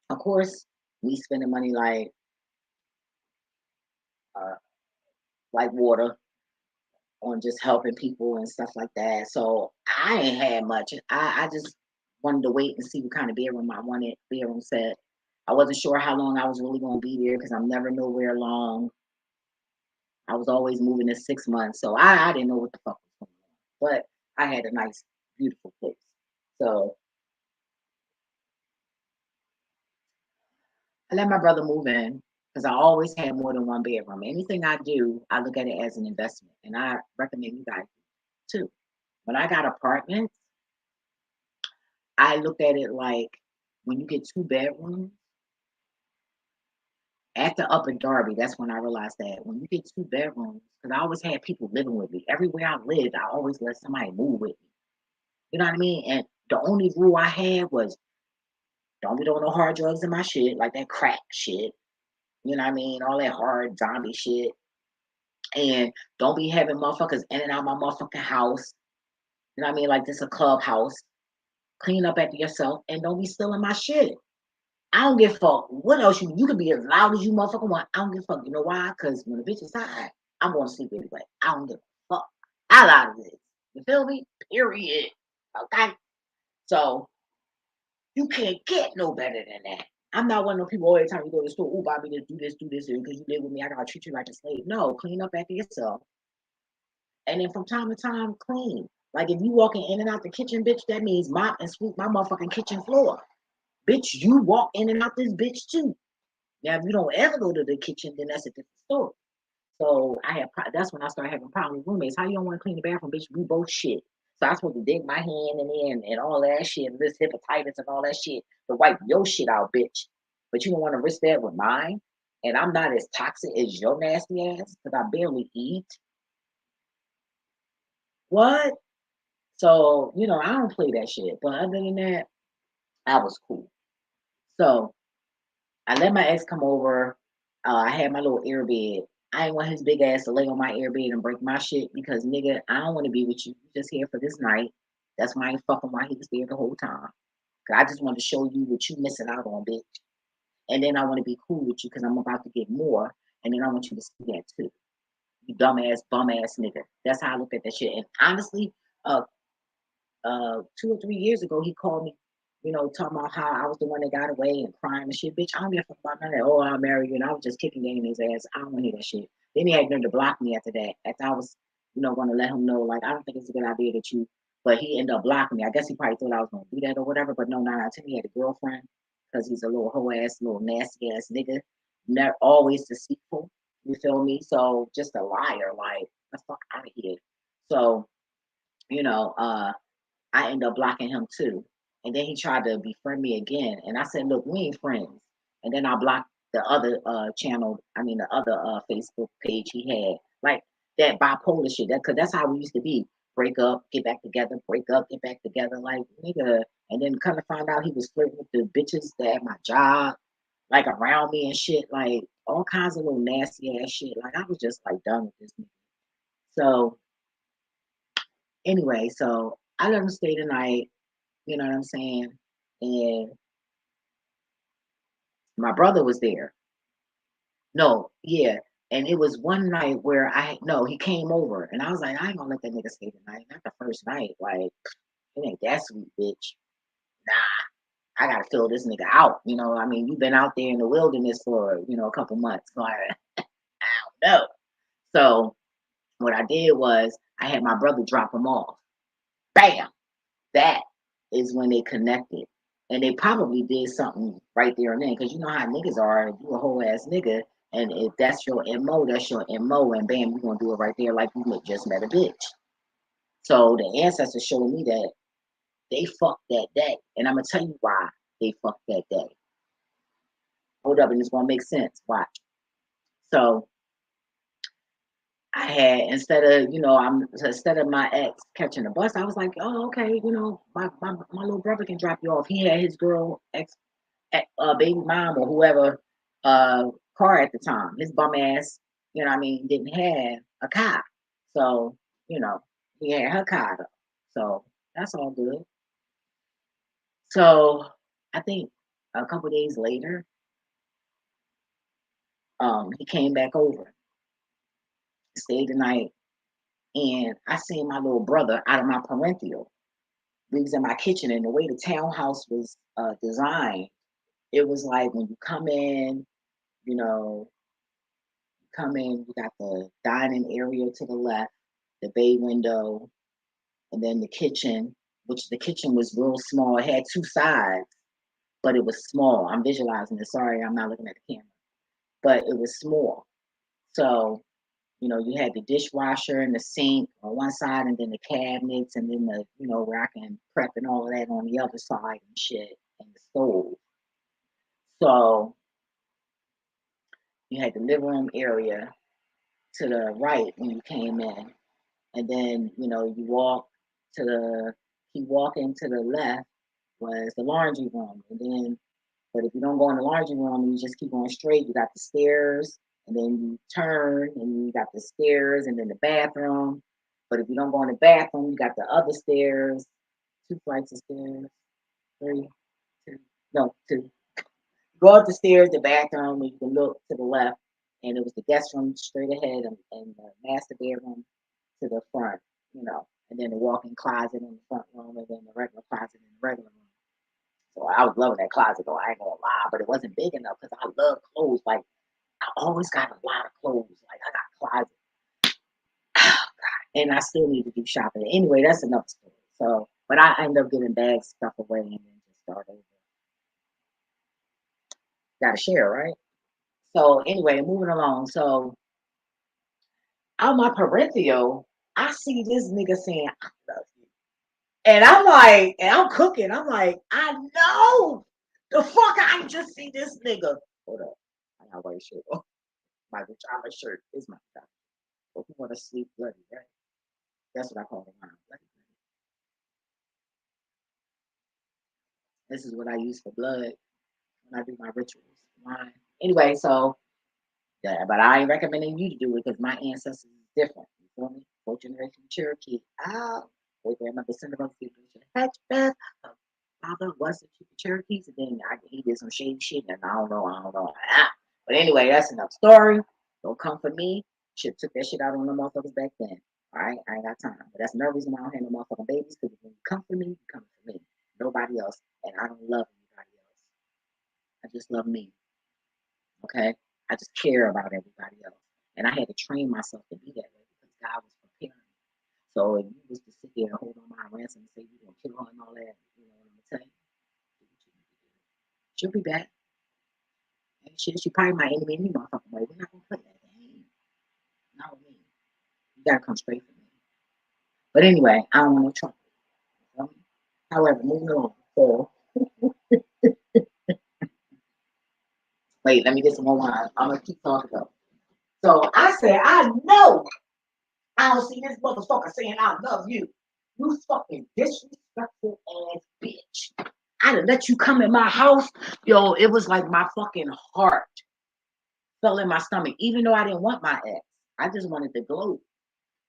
A: of course, we spending money uh, like water on just helping people and stuff like that. So I ain't had much. I just wanted to wait and see what kind of bedroom I wanted, bedroom set. I wasn't sure how long I was really going to be there because I'm never nowhere long. I was always moving in 6 months. So I didn't know what the fuck was going on. But I had a nice, beautiful place. So I let my brother move in because I always had more than one bedroom. Anything I do, I look at it as an investment. And I recommend you guys too. When I got apartments, I looked at it like when you get 2 bedrooms, at the Upper Darby, that's when I realized that when you get 2 bedrooms, because I always had people living with me. Everywhere I lived, I always let somebody move with me. You know what I mean? And the only rule I had was don't be doing no hard drugs in my shit, like that crack shit. You know what I mean? All that hard zombie shit. And don't be having motherfuckers in and out my motherfucking house. You know what I mean? Like this a clubhouse. Clean up after yourself and don't be stealing my shit. I don't give a fuck what else you could be as loud as you motherfucker want. I don't give a fuck. You know why? Because when a bitch is high, I'm going to sleep anyway. I don't give a fuck. I out of this. You feel me? Period. Okay. So you can't get no better than that. I'm not one of those people all the time you go to the store, oh, Bobby, do this, because you live with me, I gotta treat you like a slave. No, clean up after yourself. And then from time to time, clean. Like if you walking in and out the kitchen, bitch, that means mop and sweep my motherfucking kitchen floor. Bitch, you walk in and out this bitch too. Now, if you don't ever go to the kitchen, then that's a different story. So that's when I started having problems with roommates. How you don't want to clean the bathroom, bitch? We both shit. So I was supposed to dig my hand in there and all that shit, and this hepatitis and all that shit to wipe your shit out, bitch. But you don't want to risk that with mine. And I'm not as toxic as your nasty ass because I barely eat. What? So, I don't play that shit. But other than that, I was cool. So I let my ex come over. I had my little air bed. I ain't want his big ass to lay on my air bed and break my shit because nigga, I don't want to be with you. You just here for this night. That's why I ain't fucking why he was there the whole time. Cause I just want to show you what you missing out on, bitch. And then I want to be cool with you because I'm about to get more. And then I want you to see that too. You dumbass, bum ass nigga. That's how I look at that shit. And honestly, 2 or 3 years ago, he called me, talking about how I was the one that got away and crying and shit. Bitch, I don't give a fuck about none of that. Oh, I'll marry you. And I was just kicking game in his ass. I don't want to hear that shit. Then he had to block me after that. After I was, going to let him know, like, I don't think it's a good idea that you, but he ended up blocking me. I guess he probably thought I was going to do that or whatever. But no, I tell me he had a girlfriend because he's a little hoe ass, little nasty ass nigga. Never always deceitful. You feel me? So just a liar. Like, the fuck out of here. So, I ended up blocking him too. And then he tried to befriend me again. And I said, look, we ain't friends. And then I blocked the other the other Facebook page he had. Like that bipolar shit. Cause that's how we used to be. Break up, get back together, break up, get back together. Like, nigga. And then kind of find out he was flirting with the bitches that at my job, like around me and shit. Like all kinds of little nasty ass shit. Like I was just like done with this nigga. So anyway, so I let him stay the night. You know what I'm saying? And my brother was there. No, yeah. And it was one night where he came over and I was like, I ain't gonna let that nigga stay the night. Not the first night. Like, it ain't that sweet, bitch. Nah, I gotta fill this nigga out. You've been out there in the wilderness for, a couple months. Like, I don't know. So what I did was I had my brother drop him off. Bam! That is when they connected. And they probably did something right there and then. Because you know how niggas are. If you a whole ass nigga, and if that's your MO, that's your MO. And bam, you're going to do it right there like you just met a bitch. So the ancestors showed me that they fucked that day. And I'm going to tell you why they fucked that day. Hold up, and it's going to make sense. Watch. So I had instead of my ex catching the bus, I was like, oh, okay, my little brother can drop you off. He had his girl ex baby mom or whoever car at the time. His bum ass, didn't have a car. So, he had her car though. So that's all good. So I think a couple days later, he came back over, stayed the night, and I seen my little brother out of my parental. We was in my kitchen, and the way the townhouse was designed, it was like when you come in, you you got the dining area to the left, the bay window, and then the kitchen, which the kitchen was real small. It had two sides, but it was small. I'm visualizing it. Sorry, I'm not looking at the camera, but it was small. So, you had the dishwasher and the sink on one side, and then the cabinets, and then the, where I can prep and all of that on the other side and shit, and the stove. So, you had the living room area to the right when you came in. And then, you walk into the left was the laundry room. And then, but if you don't go in the laundry room and you just keep going straight, you got the stairs, and then you turn and you got the stairs and then the bathroom. But if you don't go in the bathroom, you got the other stairs, 2 flights of stairs, 3, 2, no, 2. Go up the stairs, the bathroom, and you can look to the left and it was the guest room straight ahead, and the master bedroom to the front, and then the walk-in closet in the front room, and then the regular closet in the regular room. So I was loving that closet though. I ain't gonna lie, but it wasn't big enough because I love clothes. Like I always got a lot of clothes. Like I got closets, and I still need to do shopping. Anyway, that's another story. So, but I end up giving bags stuff away and then just start over. Got to share, right? So anyway, moving along. So on my parental, I see this nigga saying, "I love you," and I'm like, and I'm cooking. I'm like, I know the fuck. I just see this nigga. Hold up, I got white shirt. Oh, my pajama shirt is my pajama. But who want to sleep bloody, right? That's what I call it. Bloody. This is what I use for blood when I do my rituals. Wine. Anyway, so yeah, but I ain't recommending you to do it because my ancestors is different. You feel me? Fourth generation Cherokee. Great grandmother Cinderella hatchback. Father was the Cherokees, and then he did some shady shit, and I don't know. But anyway, that's enough story. Don't come for me. Should took that shit out on the motherfuckers back then. All right, I ain't got time. But that's another reason why I don't have no motherfucking babies, because when you come for me, you come for me. Nobody else. And I don't love anybody else. I just love me. Okay? I just care about everybody else. And I had to train myself to be that way because God was preparing me. So if you was to sit there and hold on my ransom and say you're gonna kill her and all that, you know what I'm gonna tell you? She'll be back. And she probably my enemy any motherfucking way. We're not gonna play that game. Not with me. You gotta come straight for me. But anyway, I don't want to trouble. However, moving on. So wait, let me get some more wine. I'm gonna keep talking though. So I said, I know I don't see this motherfucker saying I love you. You fucking disrespectful ass bitch. I done let you come in my house. Yo, it was like my fucking heart fell in my stomach, even though I didn't want my ex. I just wanted to gloat.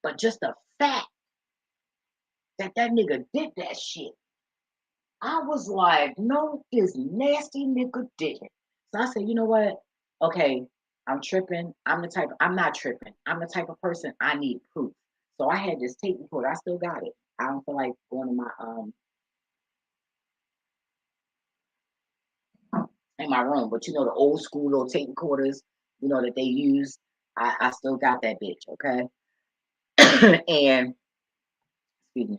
A: But just the fact that nigga did that shit, I was like, no, this nasty nigga didn't. So I said, you know what? Okay, I'm tripping. I'm not tripping. I'm the type of person I need proof. So I had this tape recorder. I still got it. I don't feel like going to my in my room, but the old school little tape recorders, that they use. I still got that bitch, okay? And excuse me.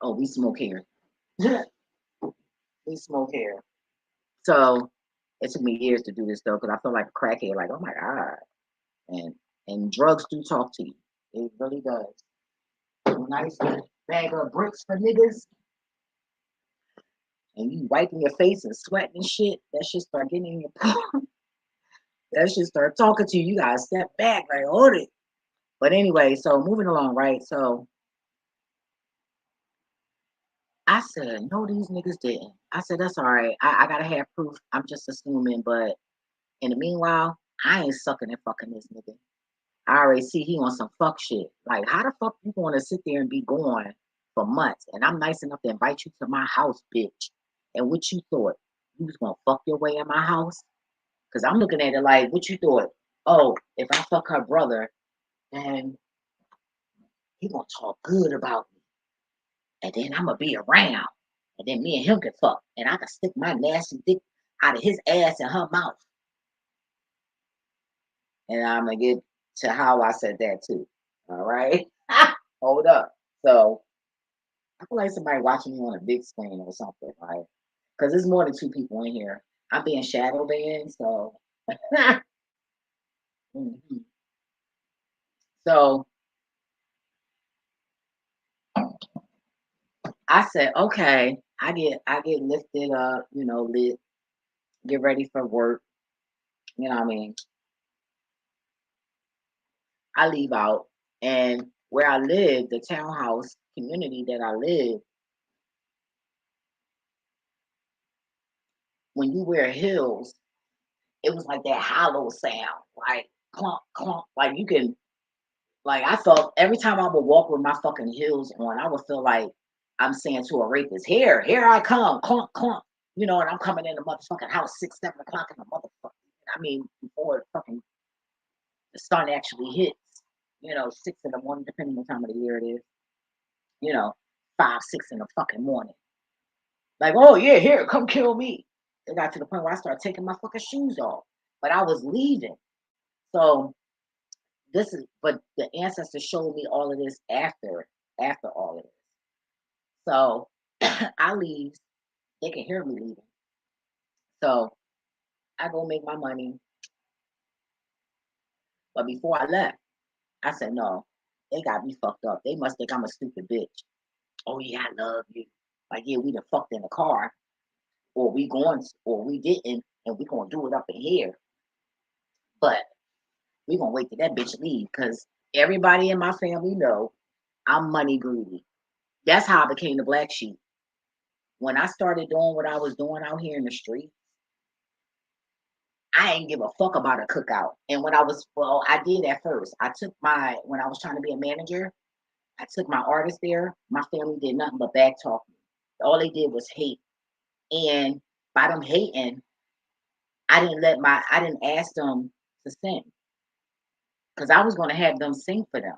A: Oh, we smoke here. We smoke here. So it took me years to do this though, because I feel like a crackhead, like, oh my God. And drugs do talk to you. It really does. A nice bag of bricks for niggas. And you wiping your face and sweating and shit, that shit start getting in your that shit start talking to you. You gotta step back, like, hold it. But anyway, so moving along, right? So I said, no, these niggas didn't. I said, that's all right. I gotta have proof. I'm just assuming, but in the meanwhile, I ain't sucking and fucking this nigga. I already see he on some fuck shit. Like, how the fuck you gonna sit there and be gone for months? And I'm nice enough to invite you to my house, bitch. And what you thought? You was gonna fuck your way in my house? Because I'm looking at it like, what you thought? Oh, if I fuck her brother, then he gonna talk good about me. And then I'm gonna be around. And then me and him can fuck. And I can stick my nasty dick out of his ass in her mouth. And I'm gonna get to how I said that too. All right. Hold up. So I feel like somebody watching me on a big screen or something, right? Because there's more than two people in here. I'm being shadow banned, so. Mhm. So I said, okay, I get lifted up, lit, get ready for work. You know what I mean? I leave out, and where I live, the townhouse community that I live, when you wear heels, it was like that hollow sound, like clunk, clunk, like you can, like I felt every time I would walk with my fucking heels on, I would feel like I'm saying to a rapist, here I come, clunk, clunk. You know, and I'm coming in the motherfucking house 6, 7 o'clock in the motherfucker. I mean, before fucking the sun actually hits. You know, 6 in the morning, depending on the time of the year it is. You know, 5, 6 in the fucking morning. Like, oh yeah, here, come kill me. It got to the point where I started taking my fucking shoes off, but I was leaving. So but the ancestors showed me all of this after all of this. So I leave. They can hear me leaving. So I go make my money. But before I left, I said, no, they got me fucked up. They must think I'm a stupid bitch. Oh yeah, I love you. Like, yeah, we done fucked in the car, or we didn't, and we gonna do it up in here. But we gonna wait till that bitch leave, because everybody in my family know I'm money greedy. That's how I became the black sheep. When I started doing what I was doing out here in the street, I ain't give a fuck about a cookout. And I did at first. When I was trying to be a manager, I took my artist there. My family did nothing but back talk me. All they did was hate. And by them hating, I didn't ask them to sing, because I was going to have them sing for them.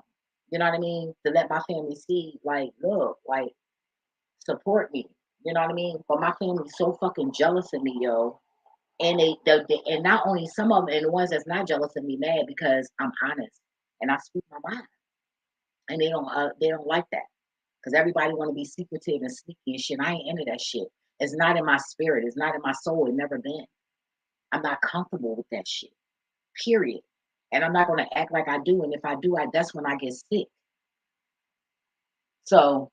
A: You know what I mean? To let my family see, like, look, like, support me. You know what I mean? But my family's so fucking jealous of me, yo. And and not only some of them, and the ones that's not jealous of me, mad because I'm honest and I speak my mind, and they don't like that, because everybody want to be secretive and sneaky and shit. I ain't into that shit. It's not in my spirit. It's not in my soul. It never been. I'm not comfortable with that shit. Period. And I'm not gonna act like I do. And if I do, that's when I get sick. So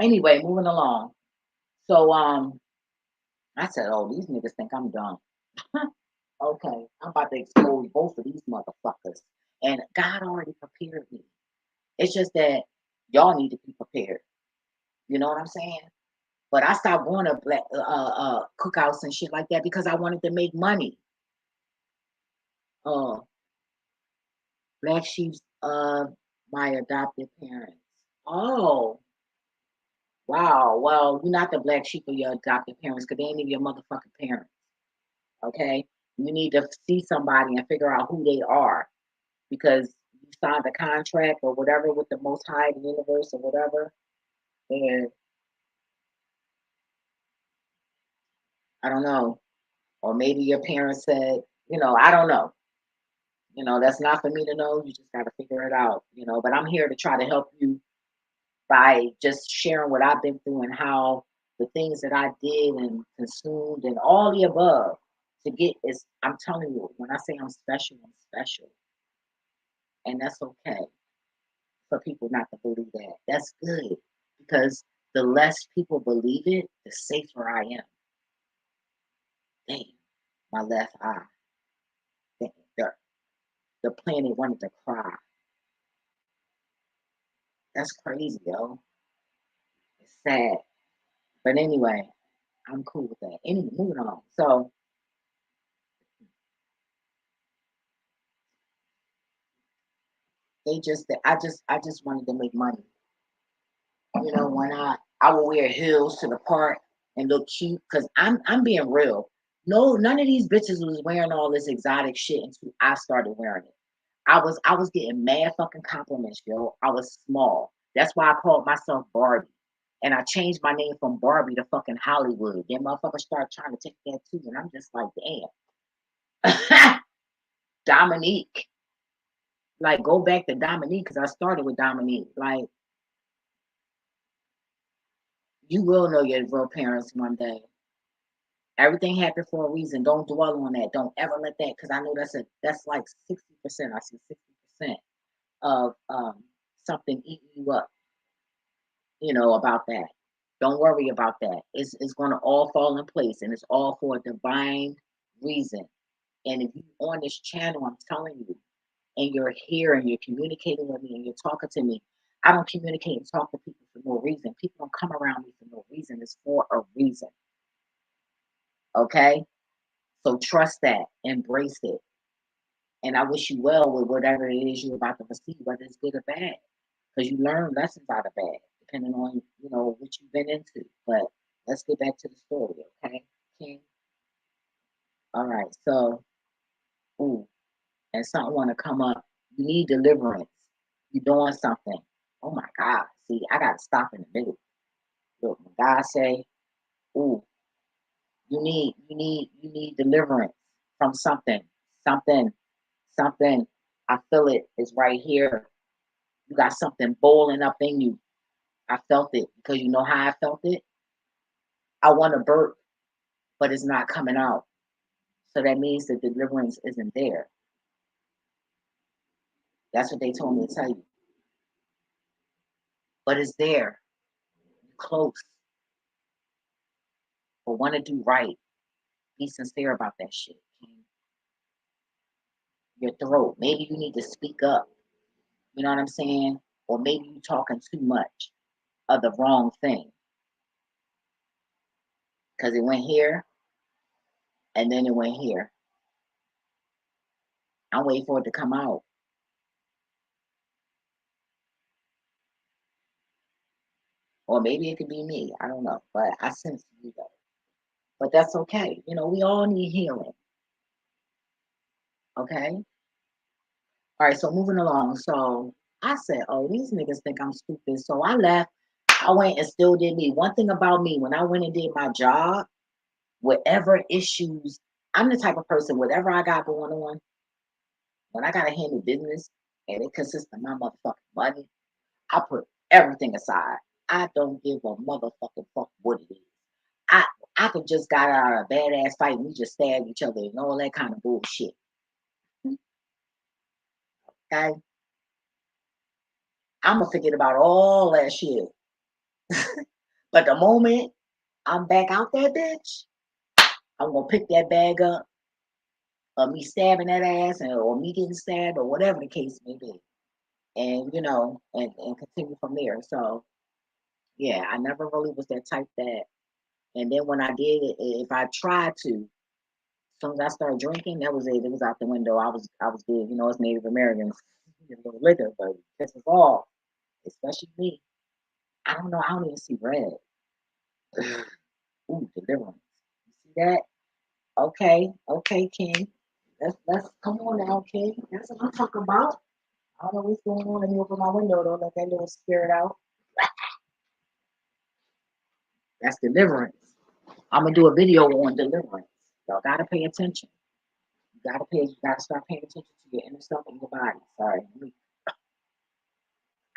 A: anyway, moving along. So I said, oh, these niggas think I'm dumb. Okay, I'm about to expose both of these motherfuckers. And God already prepared me. It's just that y'all need to be prepared. You know what I'm saying? But I stopped going to black cookouts and shit like that because I wanted to make money. Uh, Black sheep's my adopted parents. Oh, wow. Well, you're not the black sheep of your adopted parents, because they ain't even your motherfucking parents. Okay? You need to see somebody and figure out who they are, because you signed a contract or whatever with the Most High, the universe, or whatever. And I don't know. Or maybe your parents said, I don't know. That's not for me to know. You just got to figure it out, But I'm here to try to help you by just sharing what I've been through and how the things that I did and consumed and all the above to get is, I'm telling you, when I say I'm special, I'm special. And that's okay for people not to believe that. That's good, because the less people believe it, the safer I am. Damn, my left eye. Damn, the planet wanted to cry. That's crazy, yo. It's sad. But anyway, I'm cool with that. Anyway, moving on. So I just wanted to make money. When I would wear heels to the park and look cute, because I'm being real. No, none of these bitches was wearing all this exotic shit until I started wearing it. I was getting mad fucking compliments, yo. I was small. That's why I called myself Barbie. And I changed my name from Barbie to fucking Hollywood. Then motherfuckers start trying to take that too. And I'm just like, damn. Dominique. Like, go back to Dominique, because I started with Dominique. Like, you will know your real parents one day. Everything happened for a reason. Don't dwell on that. Don't ever let that, because I know that's like 60%. I see 60% of something eating you up, about that. Don't worry about that. It's going to all fall in place, and it's all for a divine reason. And if you on this channel, I'm telling you, and you're here and you're communicating with me and you're talking to me, I don't communicate and talk to people for no reason. People don't come around me for no reason. It's for a reason. Okay? So trust that, embrace it. And I wish you well with whatever it is you're about to receive, whether it's good or bad. Because you learn lessons out of bad, depending on, what you've been into. But let's get back to the story, okay? King. All right, so, ooh, and something want to come up. You need deliverance. You doing something. Oh my God. See, I gotta stop in the middle. Look, when God say, ooh, you need deliverance from something. Something, something. I feel it is right here. You got something boiling up in you. I felt it because you know how I felt it? I want to burp, but it's not coming out. So that means the deliverance isn't there. That's what they told me to tell you. But it's there. You're close. But want to do right. Be sincere about that shit. Your throat. Maybe you need to speak up. You know what I'm saying? Or maybe you talking too much of the wrong thing. Because it went here and then it went here. I'm waiting for it to come out. Or maybe it could be me. I don't know. But I sense you though. But that's okay. You know, we all need healing. Okay? All right, so moving along. So I said, oh, these niggas think I'm stupid. So I left. I went and still did me. One thing about me, when I went and did my job, whatever issues, I'm the type of person, whatever I got going on, when I got to handle business and it consists of my motherfucking money, I put everything aside. I don't give a motherfucking fuck what it is. I I could just got out of a badass fight and we just stabbed each other and all that kind of bullshit. Okay? I'm gonna forget about all that shit. But the moment I'm back out that bitch, I'm gonna pick that bag up of me stabbing that ass or me getting stabbed or whatever the case may be. And and continue from there. So yeah, I never really was that type that. And then when I did it, if I tried to, as soon as I started drinking, that was it. It was out the window. I was good. You know, it's Native Americans, a little liquor, but this is all, especially me. I don't know. I don't even see red. Ooh, deliverance. You see that? Okay, okay, King. Let's come on now, King. That's what I'm talking about. I don't know what's going on. Let me open my window though, let that little spirit out. That's deliverance. I'm gonna do a video on deliverance. Y'all gotta pay attention. You gotta start paying attention to your inner self and your body. Sorry.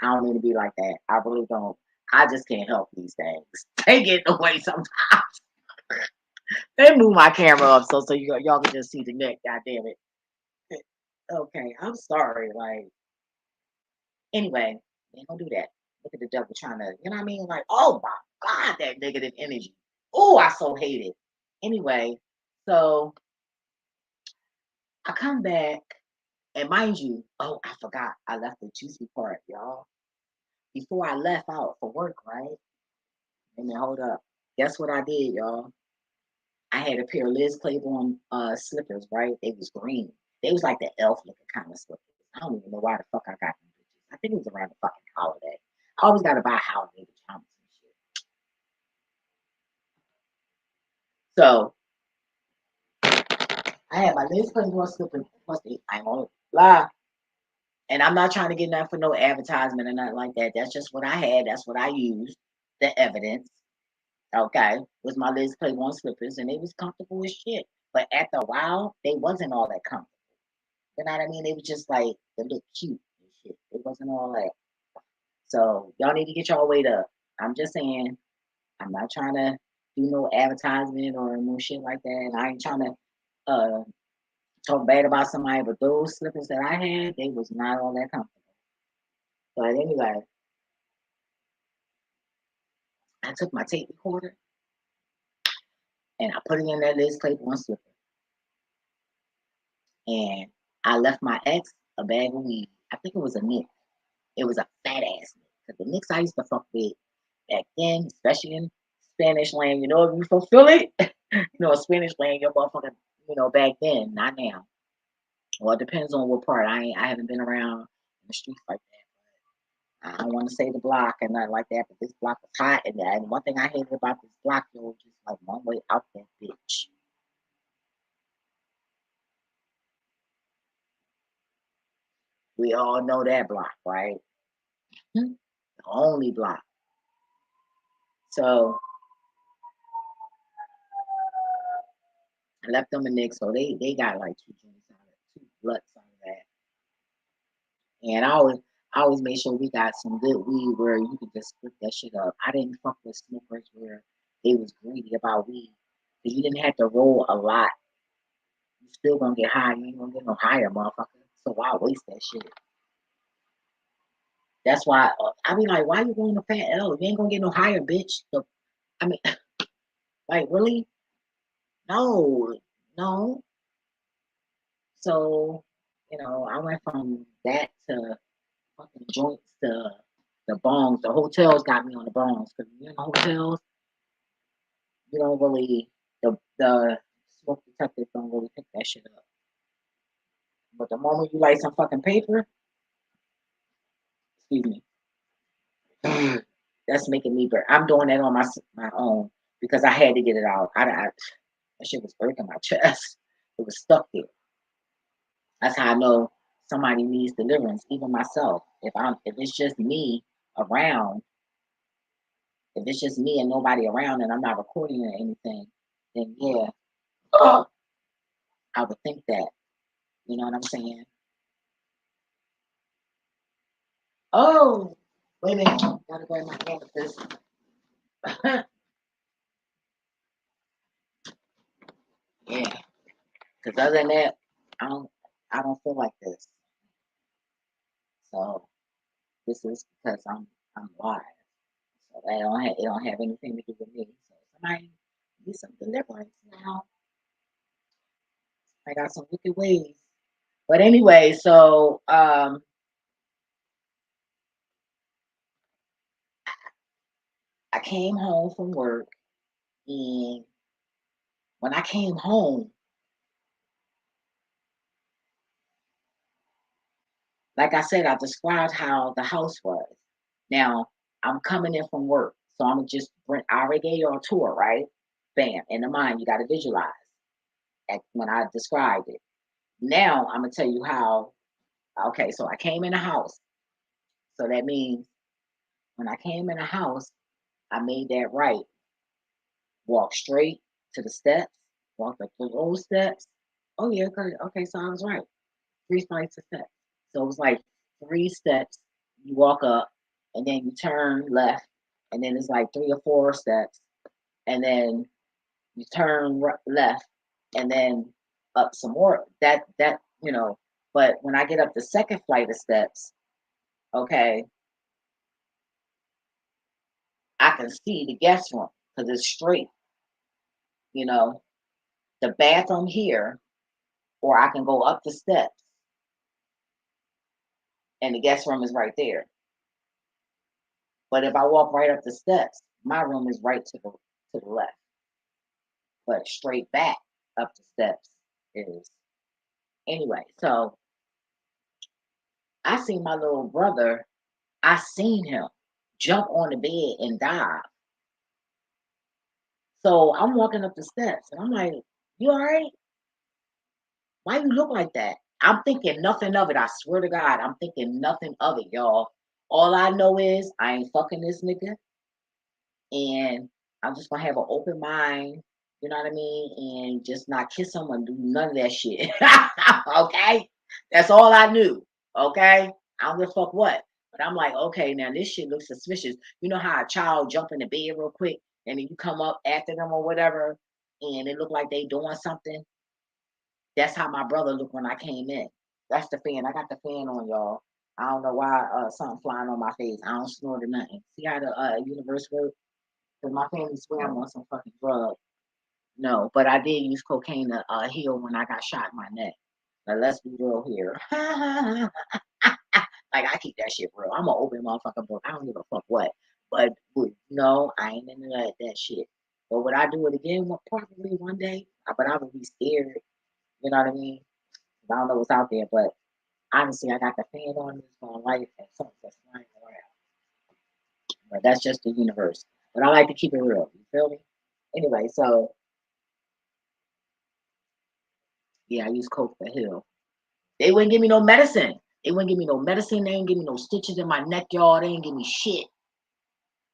A: I don't mean to be like that. I really don't. I just can't help these things. They get in the way sometimes. They move my camera up so y'all can just see the neck. God damn it. Okay, I'm sorry. Like, anyway, they ain't gonna do that. Look at the devil trying to, you know what I mean? Like, oh my God, that negative energy. Oh, I so hate it. Anyway, so I come back, and mind you, oh, I forgot. I left the juicy part, y'all. Before I left out for work, right? And then hold up. Guess what I did, y'all? I had a pair of Liz Claiborne slippers, right? They was green. They was like the elf looking kind of slippers. I don't even know why the fuck I got them bitches. I think it was around the fucking holiday. I always gotta buy holiday pajamas and shit. So I had my Liz Claiborne slippers. Plus, I ain't gonna lie. And I'm not trying to get nothing for no advertisement or nothing like that. That's just what I had. That's what I used. The evidence, okay, was my Liz Claiborne slippers, and they was comfortable as shit. But after a while, they wasn't all that comfortable. You know what I mean? They was just like they look cute and shit. It wasn't all that. So y'all need to get y'all weight up. I'm just saying. I'm not trying to do no advertisement or no shit like that. I ain't trying to uh talk bad about somebody, but those slippers that I had, they was not all that comfortable. But anyway, I took my tape recorder and I put it in that Liz Claiborne slipper. And I left my ex a bag of weed. I think it was a Nick. It was a fat ass Nick. Because the Nicks I used to fuck with back then, especially in Spanish land, you know, if you from Philly, you know, Spanish land, your motherfucking, back then, not now. Well, it depends on what part. I haven't been around in the streets like that. I don't want to say the block and nothing like that, but this block was hot. And one thing I hated about this block, yo, just like one way out that bitch. We all know that block, right? The only block. So I left them a nick, so they got like 2 joints out of it, 2 blunts out of that. And I always made sure we got some good weed where you could just split that shit up. I didn't fuck with smokers where they was greedy about weed. Because you didn't have to roll a lot. You still gonna get high. You ain't gonna get no higher, motherfucker. So why waste that shit? That's why I be like, why you going to Fat L? You ain't gonna get no higher, bitch. So, I mean, like, really? No, no. So, I went from that to fucking joints to the bongs. The hotels got me on the bongs because you're in hotels, you don't really the smoke detectors don't really pick that shit up. But the moment you light some fucking paper, excuse me, that's making me burn. I'm doing that on my own because I had to get it out. That shit was breaking my chest. It was stuck there. That's how I know somebody needs deliverance, even myself. If it's just me around, if it's just me and nobody around and I'm not recording or anything, then yeah, I would think that. You know what I'm saying? Oh, wait a minute. Gotta grab my amethyst. Yeah. Because other than that, I don't feel like this. So this is because I'm live. So it don't have anything to do with me. So somebody needs some deliverance now. I got some wicked ways. But anyway, so I came home from work, and when I came home, like I said, I described how the house was. Now I'm coming in from work, so I'm just I already gave you a tour, right? Bam, in the mind, you got to visualize when I described it. Now I'm gonna tell you how. Okay, so I came in the house, so that means when I came in the house, I made that right. Walk straight to the steps. Walk up those steps. Oh yeah, good. Okay, so I was right. 3 flights of steps. So it was like 3 steps. You walk up, and then you turn left, and then it's like 3 or 4 steps, and then you turn left, and then up some more. That. But when I get up the second flight of steps, okay, I can see the guest room because it's straight. You know, the bathroom here, or I can go up the steps, and the guest room is right there. But if I walk right up the steps, my room is right to the left. But straight back up the steps is anyway. So I seen my little brother. I seen him jump on the bed and dive. So I'm walking up the steps and I'm like, "You all right? Why you look like that?" I'm thinking nothing of it. I swear to God, I'm thinking nothing of it, y'all. All I know is I ain't fucking this nigga, and I'm just gonna have an open mind. You know what I mean? And just not kiss him and do none of that shit. Okay, that's all I knew. Okay, I don't give a fuck what. But I'm like, okay, now this shit looks suspicious. You know how a child jump in the bed real quick and then you come up after them or whatever, and it look like they doing something. That's how my brother looked when I came in. That's the fan. I got the fan on, y'all. I don't know why something flying on my face. I don't snort or nothing. See how the universe works? Because my family swear I'm on some fucking drug. No, but I did use cocaine to heal when I got shot in my neck. Now let's be real here. Like I keep that shit real. I'm an open motherfucking book. I don't give a fuck what. But no, I ain't into that shit. But would I do it again? Well, probably one day. But I would be scared. You know what I mean? I don't know what's out there, but honestly, I got the fan on this on life and something that's flying around. But that's just the universe. But I like to keep it real. You feel me? Anyway, so yeah, I use coke for Hill. They wouldn't give me no medicine. They wouldn't give me no medicine. They ain't give me no stitches in my neck, y'all. They ain't give me shit.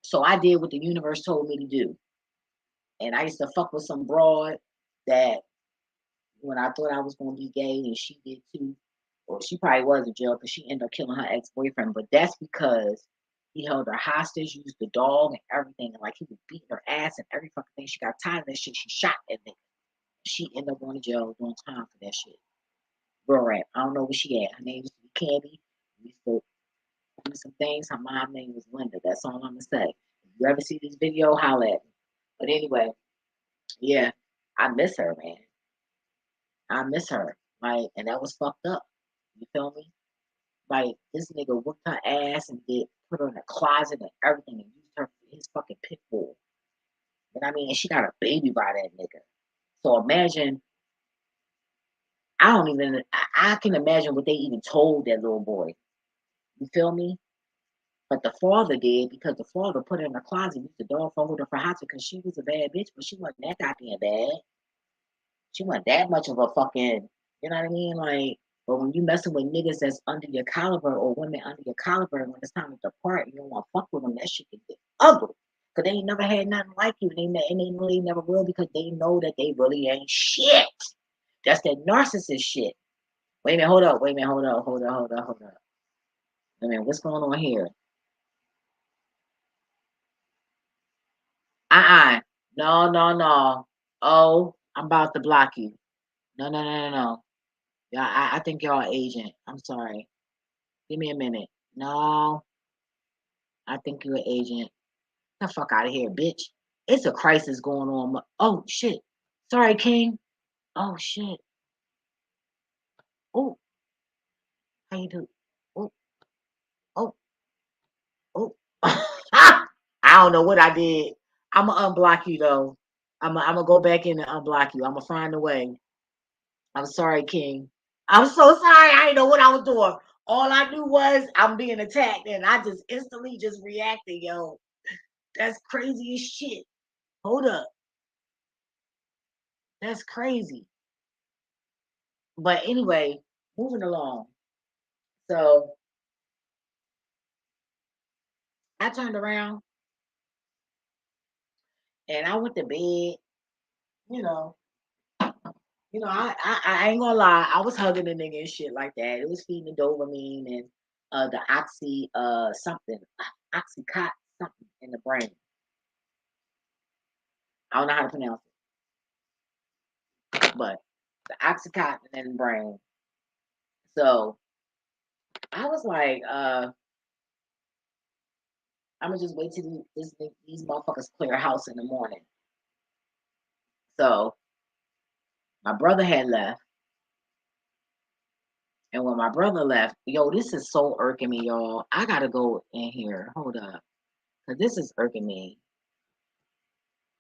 A: So I did what the universe told me to do. And I used to fuck with some broad that when I thought I was gonna be gay, and she did too. Or she probably was in jail because she ended up killing her ex-boyfriend. But that's because he held her hostage, used the dog and everything, and like he was beating her ass and every fucking thing. She got tired of that shit. She shot that nigga. She ended up going to jail doing time for that shit. Girl rap. I don't know where she at. Her name used to be Candy. We used to do some things. Her mom name was Linda. That's all I'm gonna say. If you ever see this video, holla at me. But anyway, yeah, I miss her, man. I miss her. Like, and that was fucked up. You feel me? Like, this nigga whooped her ass and did put her in a closet and everything and used her for his fucking pit bull. And I mean, and she got a baby by that nigga. So imagine, I don't even, I can imagine what they even told that little boy. You feel me? But the father did because the father put her in a closet, used the dog for her for hot because she was a bad bitch, but she wasn't that goddamn bad. She wasn't that much of a fucking, you know what I mean? Like, but when you messing with niggas that's under your caliber or women under your caliber, when it's time to depart, you don't want to fuck with them, that shit can get ugly. Cause they ain't never had nothing like you. And they know they never will because they know that they really ain't shit. That's that narcissist shit. Wait a minute, hold up. Wait a minute, hold up. Hold up. Wait a minute, what's going on here? No. Oh, I'm about to block you. No. Yeah, I think y'all agent. I'm sorry. Give me a minute. No, I think you're an agent. Get the fuck out of here, bitch. It's a crisis going on. Oh shit. Sorry, King. Oh shit. Oh, how you do? Oh, oh, oh. I don't know what I did. I'ma unblock you though. I'ma go back in and unblock you. I'ma find a way. I'm sorry, King. I'm so sorry. I didn't know what I was doing. All I knew was I'm being attacked, and I just instantly just reacted, yo. That's crazy as shit. Hold up. That's crazy. But anyway, moving along. So I turned around and I went to bed. You know, I ain't gonna lie. I was hugging the nigga and shit like that. It was feeding the dopamine and the something, oxycot something in the brain. I don't know how to pronounce it, but the oxycontin in the brain. So I was like, I'm gonna just wait till these motherfuckers clear house in the morning. So my brother had left, and when my brother left, yo, this is so irking me, y'all. I gotta go in here. Hold up, cause this is irking me.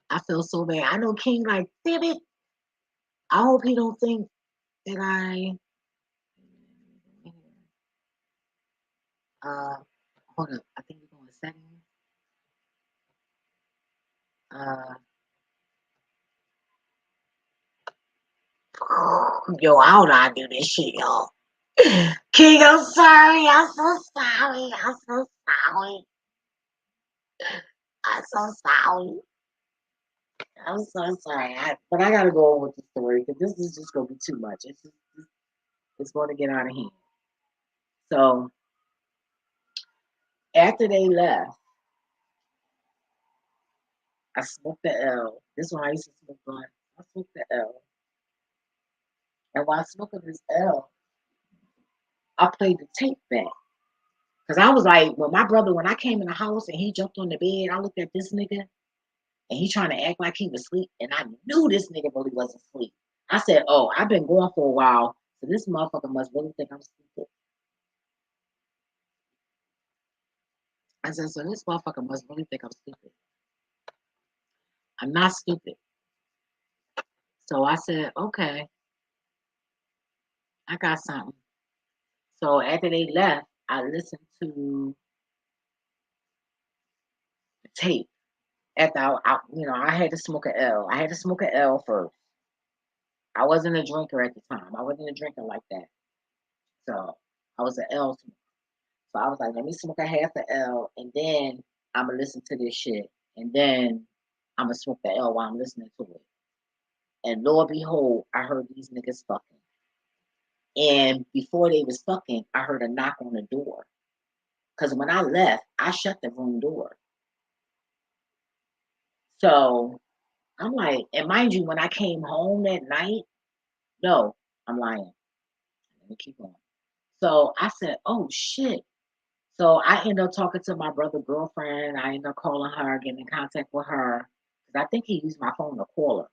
A: I feel so bad. I know King like, damn it. I hope he don't think that uh hold up. I think we're going settings. Uh yo, I don't know how to do this shit, y'all. King, I'm sorry. I'm so sorry. I'm so sorry. I'm so sorry. I'm so sorry. But I gotta go on with the story because this is just gonna be too much. It's going to get out of hand. So after they left, I smoked the L. This one I used to smoke on. I smoked the L. And while smoking this L, I played the tape back. Cause I was like, when I came in the house and he jumped on the bed, I looked at this nigga and he trying to act like he was asleep. And I knew this nigga really wasn't asleep. I said, oh, I've been going for a while. So this motherfucker must really think I'm stupid. I said, so this motherfucker must really think I'm stupid. I'm not stupid. So I said, okay, I got something. So after they left, I listened to tape. After I had to smoke an L. I had to smoke an L first. I wasn't a drinker at the time. I wasn't a drinker like that. So I was an L smoker. So I was like, let me smoke a half an L, and then I'm gonna listen to this shit, and then I'm gonna smoke the L while I'm listening to it. And lo and behold, I heard these niggas fucking. And before they was fucking, I heard a knock on the door. Because when I left, I shut the room door. So I'm like, and mind you, when I came home that night, no, I'm lying. Let me keep going. So I said, oh shit. So I ended up talking to my brother's girlfriend. I ended up calling her, getting in contact with her. Because I think he used my phone to call her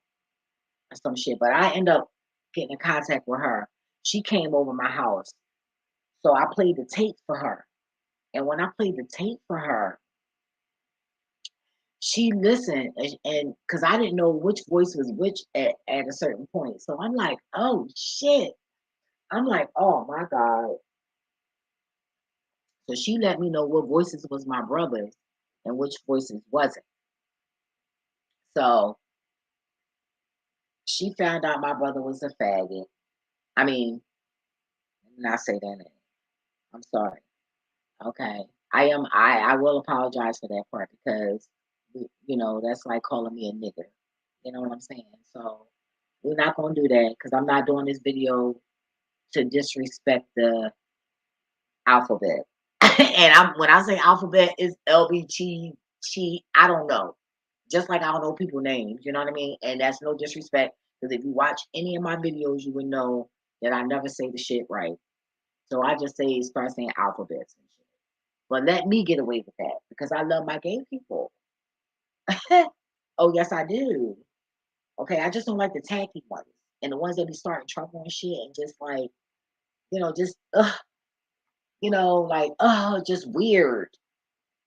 A: or some shit. But I ended up getting in contact with her. She came over my house. So I played the tape for her. And when I played the tape for her, she listened, and because I didn't know which voice was which at a certain point. So I'm like, oh shit. I'm like, oh my God. So she let me know what voices was my brother's and which voices wasn't. So she found out my brother was a faggot. I mean, let me not say that name. I'm sorry. Okay. I will apologize for that part because that's like calling me a nigger. You know what I'm saying? So we're not gonna do that because I'm not doing this video to disrespect the alphabet. And when I say alphabet, it's LBG. I don't know. Just like I don't know people's names, you know what I mean? And that's no disrespect because if you watch any of my videos, you would know that I never say the shit right. So I just start saying alphabets and shit. But let me get away with that because I love my gay people. Oh yes, I do. Okay, I just don't like the tacky ones and the ones that be starting trouble and shit and just like, just just weird.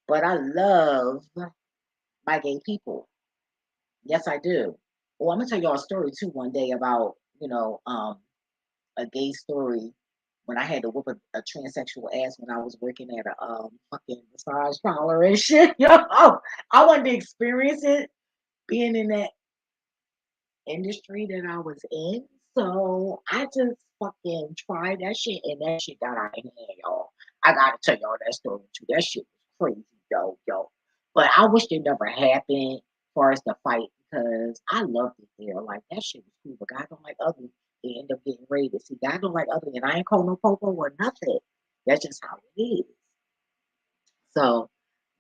A: But I love my gay people. Yes, I do. Well, I'm gonna tell y'all a story too one day about, a gay story when I had to whoop a transsexual ass when I was working at a fucking massage parlor and shit. Yo, I wanted to experience it being in that industry that I was in. So I just fucking tried that shit and that shit got out of hand, y'all. I gotta tell y'all that story too. That shit was crazy, yo. But I wish it never happened for us to fight because I loved it there. Like that shit was cool. But God don't like ugly. They end up getting raided. See, God don't like ugly, and I ain't called no popo or nothing. That's just how it is. So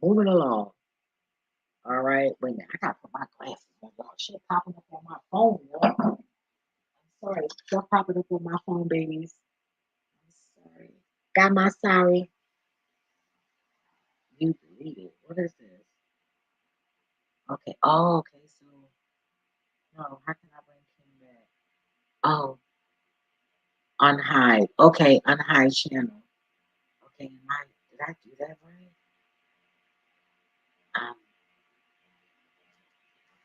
A: moving along. All right, wait a minute. I gotta put my glasses on. Y'all shit popping up on my phone, yo. Sorry, don't pop it up on my phone, babies. I'm sorry. Got my sorry. You deleted. What is this? Okay. Oh, okay. So, no, how can I bring Kim back? Oh, unhide. Okay, unhide channel. Okay, did I do that right? Um,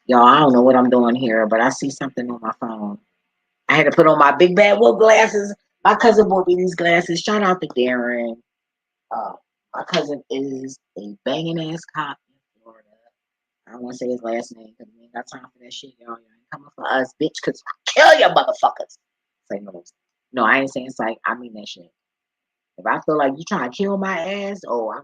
A: y'all, I don't know what I'm doing here, but I see something on my phone. I had to put on my big bad wolf glasses. My cousin bought me these glasses. Shout out to Darren. Uh, my cousin is a banging ass cop in Florida. I don't want to say his last name because we ain't got time for that shit, y'all. You ain't coming for us, bitch, because I kill you, motherfuckers. Say no. No, I ain't saying psych. I mean that shit. If I feel like you trying to kill my ass, I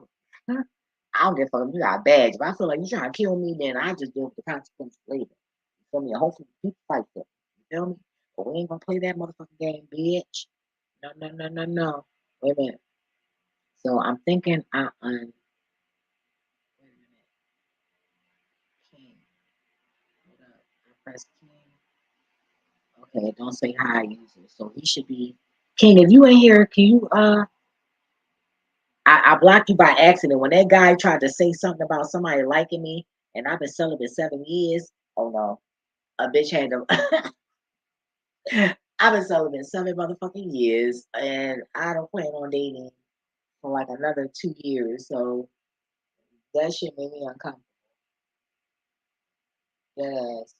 A: don't give a fuck if you got a badge. If I feel like you trying to kill me, then I just deal with the consequences later. You feel me? And hopefully people fight them. You feel me? But we ain't gonna play that motherfucking game, bitch. No, no, no, no, no. Wait a minute. So I'm thinking wait a minute. King. Hold up. I press King. Okay, don't say hi user. So he should be King. If you ain't here, can you I blocked you by accident. When that guy tried to say something about somebody liking me, and I've been celibate 7 years. Oh no, a bitch had to. I've been celibate 7 motherfucking years, and I don't plan on dating for like another 2 years. So that shit made me uncomfortable. Yes,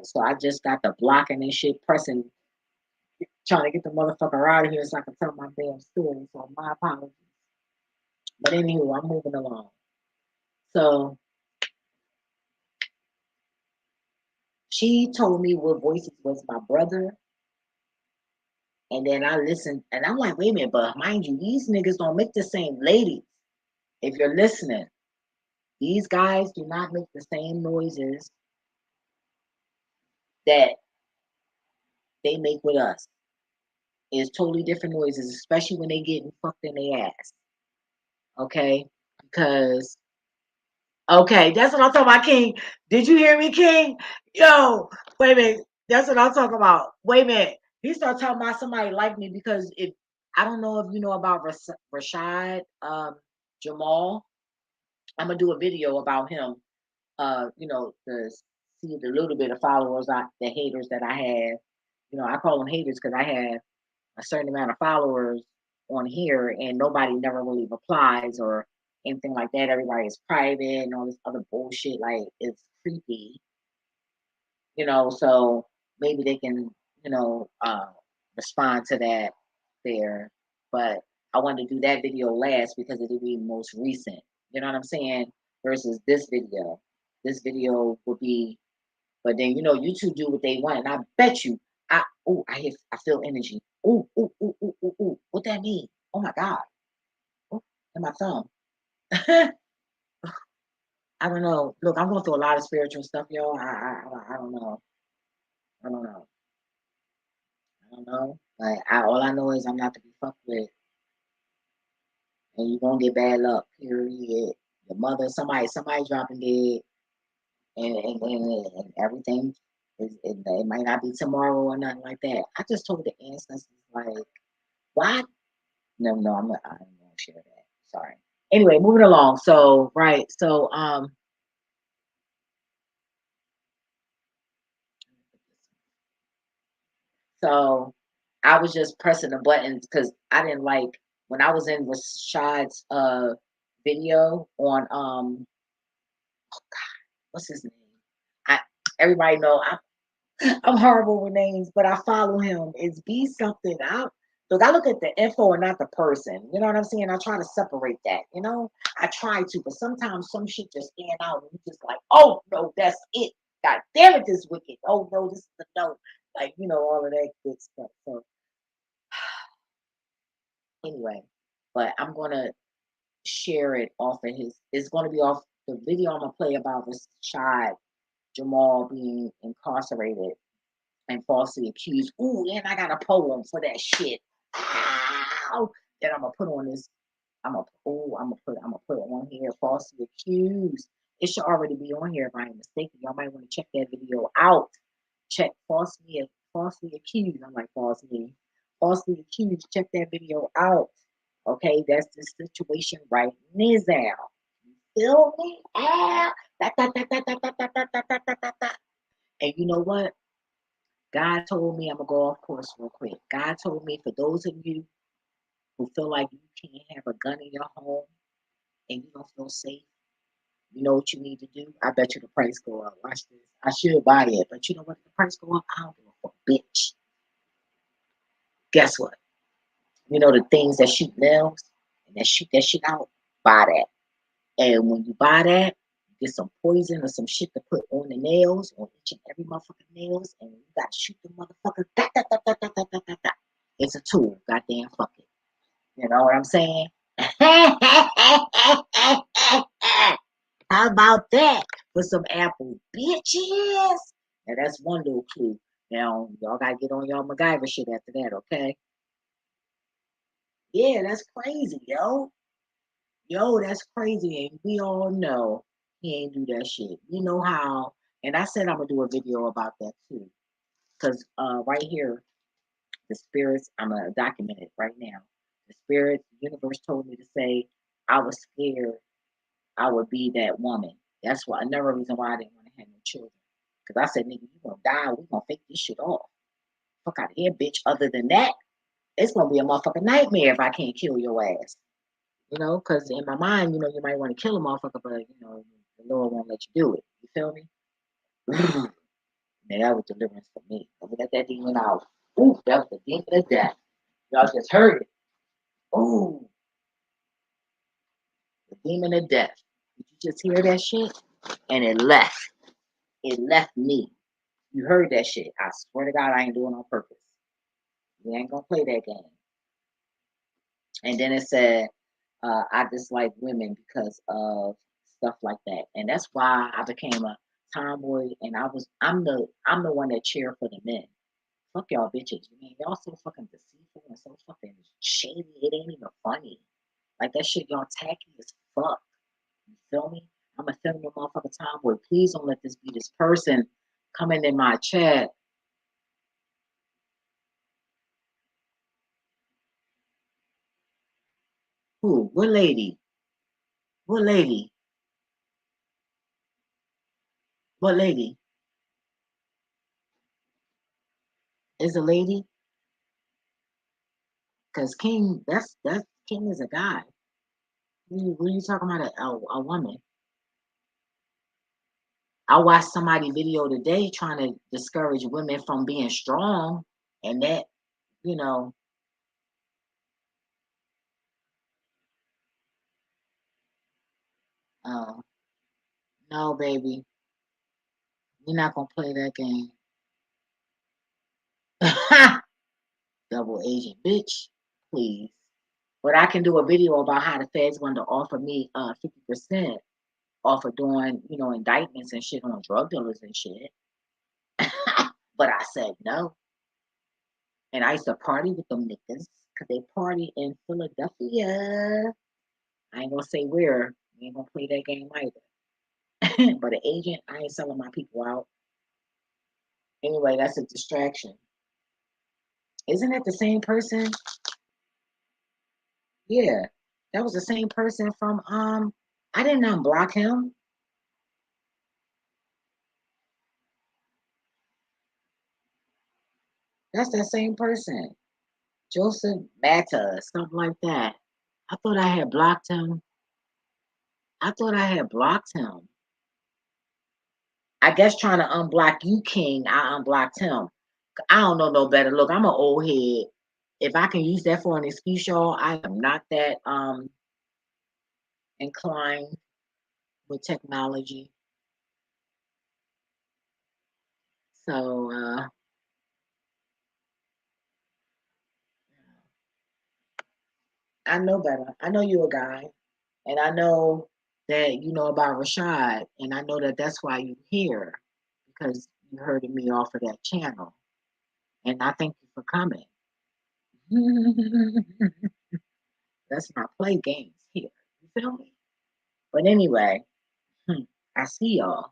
A: so I just got the blocking and shit, pressing, trying to get the motherfucker out of here so I can tell my damn story. So my apologies. But anywho, I'm moving along. So She told me what voices was my brother. And then I listened, and I'm like, wait a minute, but mind you, these niggas don't make the same ladies. If you're listening, these guys do not make the same noises that they make with us. It's totally different noises, especially when they getting fucked in their ass. Okay? Because, okay, that's what I'm talking about, King. Did you hear me, King? Yo, wait a minute. That's what I'm talking about. Wait a minute. He started talking about somebody like me because I don't know if you know about Rashad Jamal. I'm gonna do a video about him. To see the little bit of followers, the haters that I have. I call them haters because I have a certain amount of followers on here, and nobody never really replies or anything like that. Everybody is private and all this other bullshit. Like, it's creepy, So maybe they can, respond to that there. But I wanted to do that video last because it'll be most recent. You know what I'm saying? Versus this video. This video will be, but then YouTube do what they want, and I bet you, I feel energy. Ooh. What that mean? Oh my God. Ooh, in my thumb. I don't know. Look, I'm going through a lot of spiritual stuff, y'all. I don't know. I don't know. I don't know. Like, all I know is I'm not to be fucked with, and you're gonna get bad luck. Period. Your mother, somebody dropping dead, and everything. It might not be tomorrow or nothing like that. I just told the ancestors, like, why? No, I'm not. I don't want to share that. Sorry. Anyway, moving along. So, right. So I was just pressing the buttons because I didn't like when I was in Rashad's video on what's his name? Everybody know I'm horrible with names, but I follow him. It's B something. I look at the info and not the person. You know what I'm saying? I try to separate that. I try to, but sometimes some shit just stand out, and you just like, oh no, that's it. God damn it, this wicked. Oh no, this is the no. Like, all of that good stuff. So anyway, but I'm gonna share it off of his. It's gonna be off the video I'm gonna play about Rashad Jamal being incarcerated and falsely accused. Ooh, and I got a poem for that shit. Ow! That I'm gonna put on this. I'm gonna put it on here. Falsely accused. It should already be on here if I'm mistaken. Y'all might want to check that video out. Check falsely accused. I'm like falsely accused. Check that video out. Okay, that's the situation right now. Feel me? And you know what? God told me, I'm gonna go off course real quick. God told me, for those of you who feel like you can't have a gun in your home and you don't feel safe, you know what you need to do? I bet you the price go up. Watch this. I should buy it, but you know what? The price go up. I don't give a fuck, bitch. Guess what? You know the things that shoot nails and that shoot that shit out. Buy that. And when you buy that, you get some poison or some shit to put on the nails, on each and every motherfucking nails, and you gotta shoot the motherfucker. It's a tool. Goddamn, fuck it. You know what I'm saying? How about that for some apple bitches? Now that's one little clue. Now y'all gotta get on y'all MacGyver shit after that, okay? Yeah, that's crazy, yo. Yo, that's crazy. And we all know he ain't do that shit. You know how, and I said I'm gonna do a video about that too. Cause right here, the spirits, I'm gonna document it right now. The spirits, the universe told me to say I was scared I would be that woman. That's why another reason why I didn't want to have no children. Cause I said, nigga, you gonna die, we gonna fake this shit off. Fuck out of here, bitch. Other than that, it's gonna be a motherfucking nightmare if I can't kill your ass. Because in my mind, you might want to kill a motherfucker, but the Lord won't let you do it. You feel me? Man, that was deliverance for me. I let that demon out. Ooh, that was the demon of death. Y'all just heard it. Ooh, the demon of death. Did you just hear that shit? And it left. It left me. You heard that shit. I swear to God, I ain't doing it on purpose. We ain't gonna play that game. And then it said, I dislike women because of stuff like that. And that's why I became a tomboy, and I'm the one that cheer for the men. Fuck y'all bitches. Man, y'all so fucking deceitful and so fucking shady. It ain't even funny. Like that shit, y'all tacky as fuck. You feel me? I'm a feminine motherfucking tomboy. Please don't let this be this person coming in my chat. Who? What lady? What lady? What lady? Is a lady? Cause King, that's King is a guy. What are you talking about? A woman? I watched somebody video today trying to discourage women from being strong, and that, you know, uh, no, baby, we're not gonna play that game. Double agent, bitch, please. But I can do a video about how the feds wanted to offer me 50% off of doing, indictments and shit on drug dealers and shit. But I said no. And I used to party with them niggas because they party in Philadelphia. I ain't gonna say where. We ain't gonna play that game either. But an agent, I ain't selling my people out. Anyway, that's a distraction. Isn't that the same person? Yeah, that was the same person from I didn't unblock him. That's that same person. Joseph Mata, something like that. I thought I had blocked him. I thought I had blocked him. I guess trying to unblock you, King, I unblocked him. I don't know no better. Look, I'm an old head. If I can use that for an excuse, y'all, I am not that inclined with technology. So I know better. I know you're a guy, and I know that you know about Rashad, and I know that that's why you're here, because you heard me off of that channel, and I thank you for coming. Let's not play games here. You feel me? But anyway, I see y'all.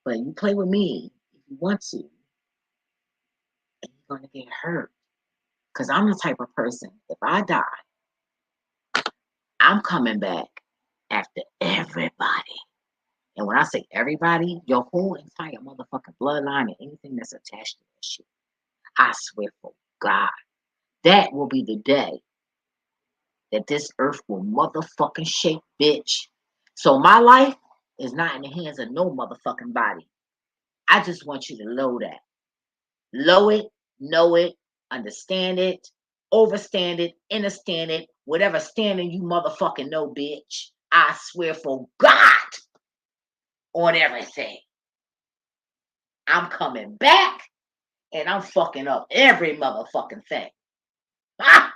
A: But you play with me if you want to, and you're gonna get hurt. Cause I'm the type of person, if I die, I'm coming back after everybody. And when I say everybody, your whole entire motherfucking bloodline and anything that's attached to that shit. I swear for God, that will be the day that this earth will motherfucking shake, bitch. So my life is not in the hands of no motherfucking body. I just want you to know that. Know it, know it, understand it, overstand it, understand it, whatever standing you motherfucking know, bitch. I swear for God on everything. I'm coming back and I'm fucking up every motherfucking thing. Ah!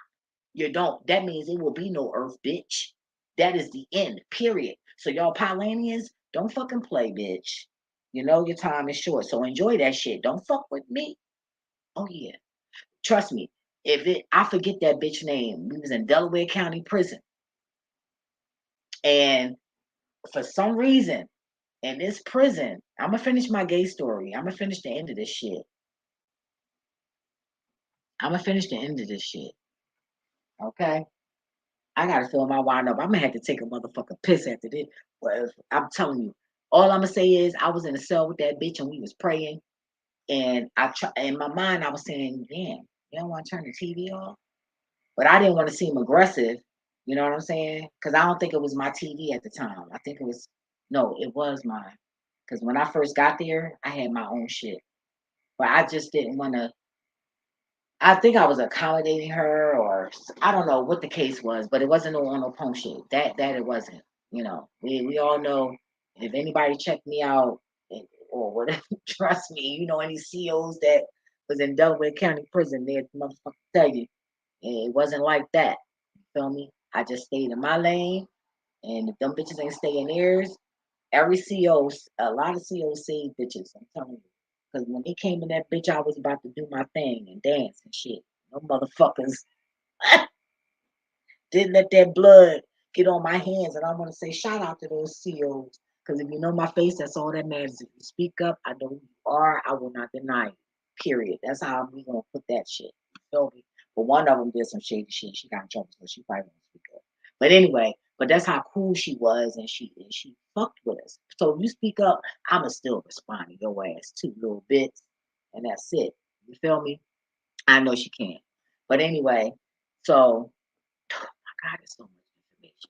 A: You don't. That means it will be no earth, bitch. That is the end, period. So y'all Pylanians, don't fucking play, bitch. You know your time is short, so enjoy that shit. Don't fuck with me. Oh yeah. Trust me, I forget that bitch name. We was in Delaware County Prison. And for some reason, in this prison, I'm gonna finish my gay story. I'm gonna finish the end of this shit. I'm gonna finish the end of this shit. Okay? I gotta fill my wine up. I'm gonna have to take a motherfucking piss after this. Well, I'm telling you, all I'm gonna say is I was in the cell with that bitch and we was praying. And in my mind, I was saying, damn, you don't want to turn the TV off? But I didn't want to seem aggressive. You know what I'm saying? Because I don't think it was my TV at the time. I think it was, no, it was mine. Because when I first got there, I had my own shit. But I just didn't want to. I think I was accommodating her, or I don't know what the case was, but it wasn't no punk shit. That it wasn't. We all know if anybody checked me out, or whatever. Trust me, you know any COs that was in Delaware County Prison, they'd motherfucker tell you it wasn't like that. You feel me? I just stayed in my lane, and if them bitches ain't staying theirs, every CO, a lot of COs saved bitches. I'm telling you, because when they came in that bitch, I was about to do my thing and dance and shit. No motherfuckers didn't let that blood get on my hands. And I want to say shout out to those COs. Because if you know my face, that's all that matters. If you speak up, I know who you are. I will not deny you. Period. That's how we gonna put that shit. You feel me? But one of them did some shady shit. She got in trouble, so she probably won't speak up. But anyway, but that's how cool she was, and she fucked with us. So if you speak up, I'ma still respond to your ass too, little bits, and that's it. You feel me? I know she can. But anyway, so God, there's so much information.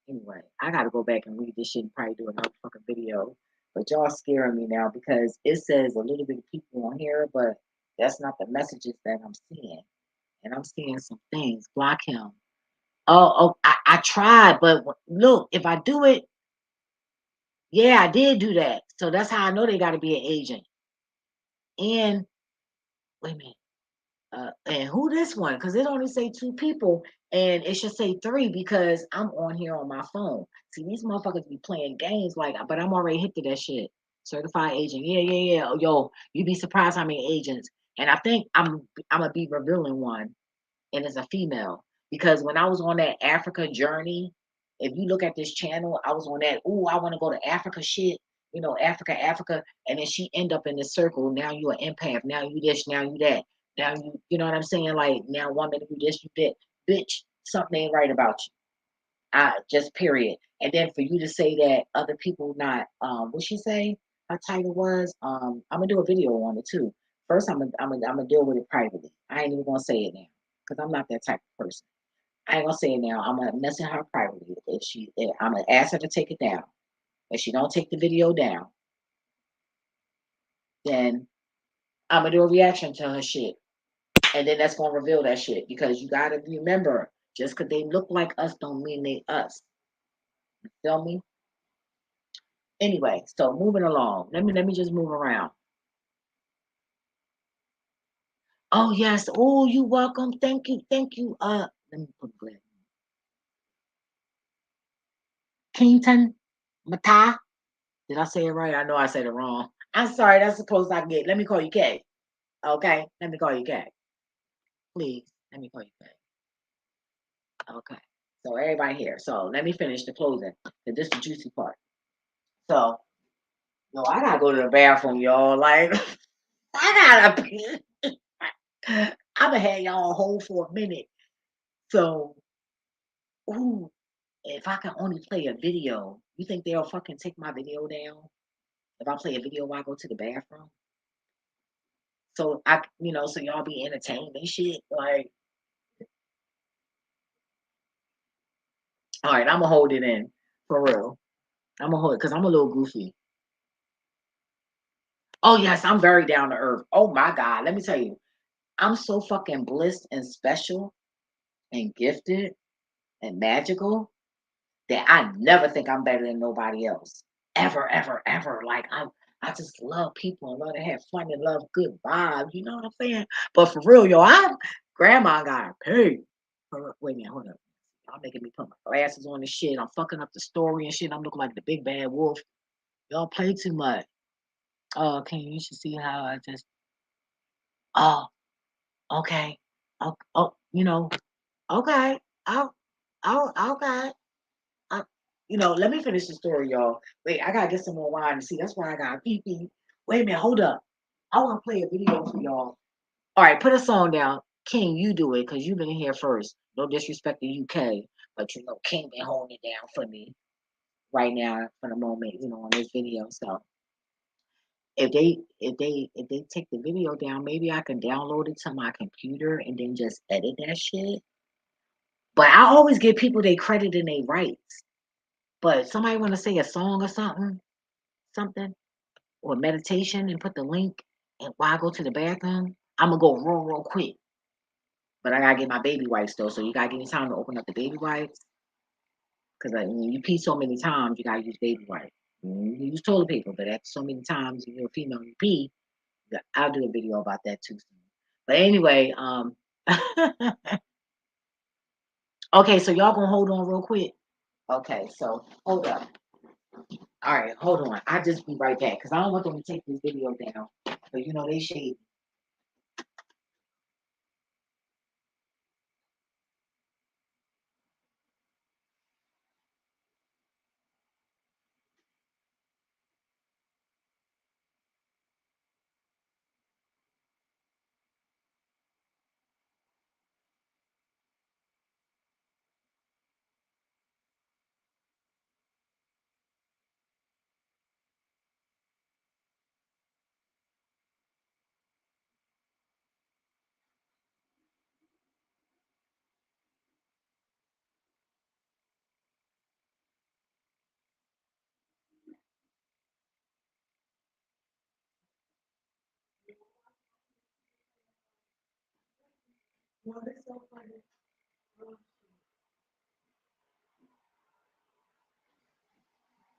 A: Anyway, I gotta go back and read this shit and probably do another fucking video. But y'all scaring me now because it says a little bit of people on here, but that's not the messages that I'm seeing. And I'm seeing some things. Block him. I tried, but look, if I do it, yeah, I did do that. So that's how I know they gotta be an agent. And wait a minute. And who this one? Because it only say 2 people, and it should say 3 because I'm on here on my phone. See, these motherfuckers be playing games like, but I'm already hit to that shit. Certified agent, yeah. Oh, yo, you'd be surprised how many agents. And I think I'm gonna be revealing one, and it's a female because when I was on that Africa journey, if you look at this channel, I was on that. Ooh, I want to go to Africa shit. You know, Africa, and then she end up in this circle. Now you an empath. Now you this. Now you that. Now you know what I'm saying? Like now one minute you this, you that. Bitch, something ain't right about you. Just period. And then for you to say that other people not, what she say? Her title was, I'm gonna do a video on it too. First, I'm gonna deal with it privately. I ain't even gonna say it now because I'm not that type of person. I ain't gonna say it now. I'm gonna message her privately. I'm gonna ask her to take it down. If she don't take the video down, then I'm gonna do a reaction to her shit, and then that's gonna reveal that shit because you gotta remember, just because they look like us don't mean they us. You feel me? Anyway, so moving along. Let me just move around. Oh yes. Oh, you welcome. Thank you. Thank you. Let me put Greg. Kington Mata. Did I say it right? I know I said it wrong. I'm sorry. That's the closest I can get. Let me call you K. Okay. Let me call you K. Please. Let me call you K. Okay. So everybody here. So let me finish the closing. This is the juicy part. So, no, I gotta go to the bathroom, y'all. Like, I gotta. I'm gonna have y'all hold for a minute. So, ooh, if I can only play a video, you think they'll fucking take my video down? If I play a video while I go to the bathroom? So so y'all be entertained and shit. Like, all right, I'm gonna hold it in for real. I'm gonna hold it because I'm a little goofy. Oh yes, I'm very down to earth. Oh my God, let me tell you, I'm so fucking blessed and special and gifted and magical that I never think I'm better than nobody else. Ever, ever, ever. Like I just love people and love to have fun and love good vibes. You know what I'm saying? But for real, yo, grandma got paid. Wait a minute, hold up. Y'all making me put my glasses on and shit. I'm fucking up the story and shit. I'm looking like the big bad wolf. Y'all play too much. Oh, okay. You should see how I just. Oh, okay. Okay. Okay. Let me finish the story, y'all. Wait, I gotta get some more wine. See, that's why I got pee pee. Wait a minute, hold up. I want to play a video for y'all. All right, put a song down. King, you do it because you've been in here first. No disrespect to UK, but King been holding it down for me right now for the moment. On this video. So if they take the video down, maybe I can download it to my computer and then just edit that shit. But I always give people their credit and their rights. But somebody want to say a song or something, or meditation and put the link, and while I go to the bathroom, I'm gonna go real quick. But I gotta get my baby wipes though, so you gotta give me time to open up the baby wipes. Cause when you pee so many times, you gotta use baby wipes. You use toilet paper, but that's so many times you're a female, you pee. I'll do a video about that too soon. But anyway, okay, so y'all gonna hold on real quick. Okay, so hold up. All right, hold on. I'll just be right back because I don't want them to take this video down. But you know they shade.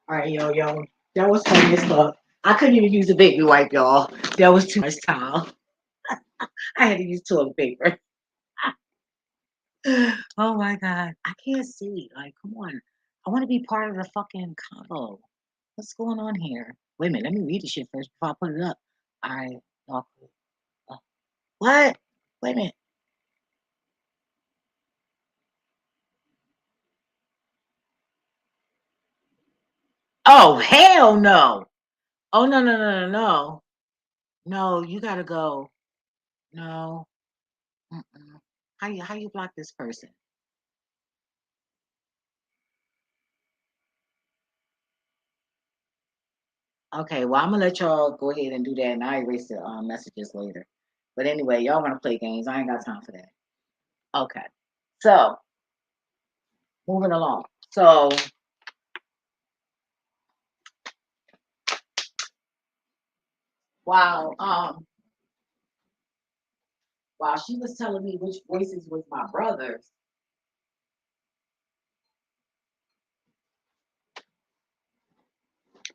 A: All right, yo, that was funny as fuck. I couldn't even use a baby wipe, y'all. That was too much time. I had to use toilet paper. Oh my god, I can't see. Like, come on. I want to be part of the fucking combo. What's going on here? Wait a minute, let me read the shit first before I put it up. All right. What? Wait a minute. Oh, hell no. Oh, no, no, no, no, no. No, you gotta go. No. Mm-mm. How you block this person? Okay, well, I'm gonna let y'all go ahead and do that, and I erase the messages later. But anyway, y'all wanna play games? I ain't got time for that. Okay, so moving along. So while um while she was telling me which voices was my brother's,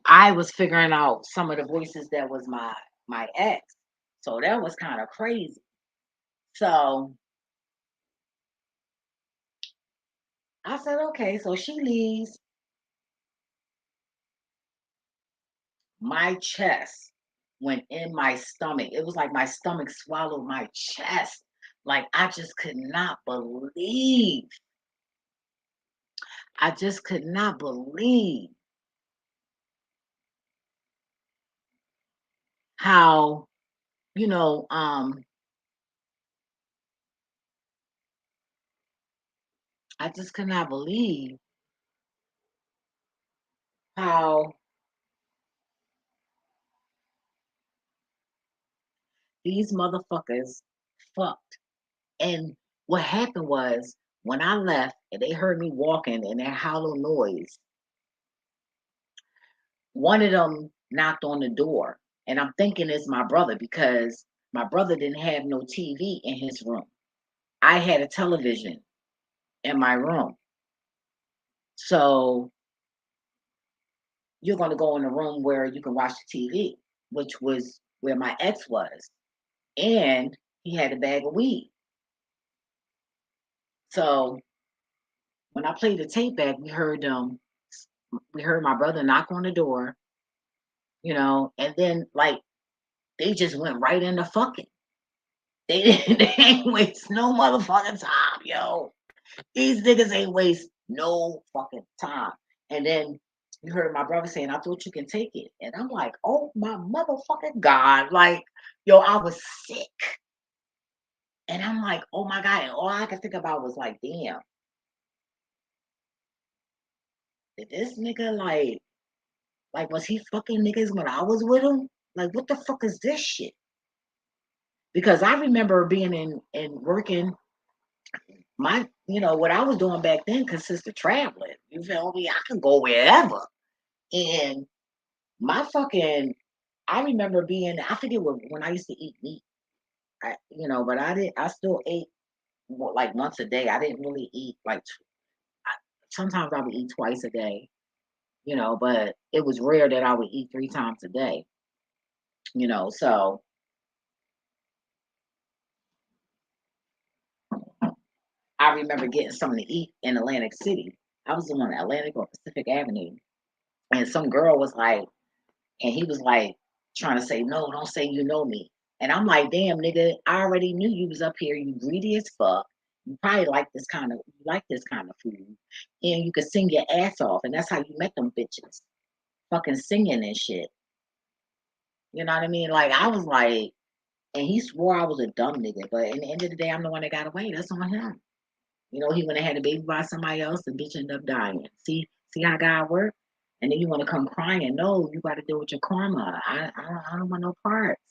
A: I was figuring out some of the voices that was my ex. So that was kind of crazy. So I said, okay, so she leaves. My chest went in my stomach. It was like my stomach swallowed my chest. Like I just could not believe. I just could not believe how, you know, I just could not believe how these motherfuckers fucked. And what happened was when I left and they heard me walking and that hollow noise, one of them knocked on the door. And I'm thinking it's my brother because my brother didn't have no TV in his room. I had a television in my room. So you're going to go in the room where you can watch the TV, which was where my ex was. And he had a bag of weed. So when I played the tape back, we heard my brother knock on the door, and then like they just went right into fucking. They ain't waste no motherfucking time, yo. These niggas ain't waste no fucking time. And then you heard my brother saying, I thought you can take it. And I'm like, oh my motherfucking God. Like, yo, I was sick. And I'm like, oh my God. And all I could think about was like, damn, did this nigga like was he fucking niggas when I was with him? Like, what the fuck is this shit? Because I remember being in working what I was doing back then consists of traveling. You feel me? I can go wherever. And my fucking, I remember I forget when I used to eat meat. But I still ate like once a day. I didn't really eat like, sometimes I would eat twice a day. you know, but it was rare that I would eat 3 times a day, you know. So I remember getting something to eat in Atlantic City. I was on Atlantic or Pacific Avenue, and some girl was like, and he was like trying to say, no, don't say you know me. And I'm like, damn, nigga, I already knew you was up here. You greedy as fuck. You probably like this kind of food. And you could sing your ass off. And that's how you met them bitches. Fucking singing and shit. You know what I mean? Like, I was like, and he swore I was a dumb nigga. But in the end of the day, I'm the one that got away. That's on him. You know, he went and had a baby by somebody else, the bitch ended up dying. See how God works? And then you want to come crying. No, you got to deal with your karma. I don't want no parts.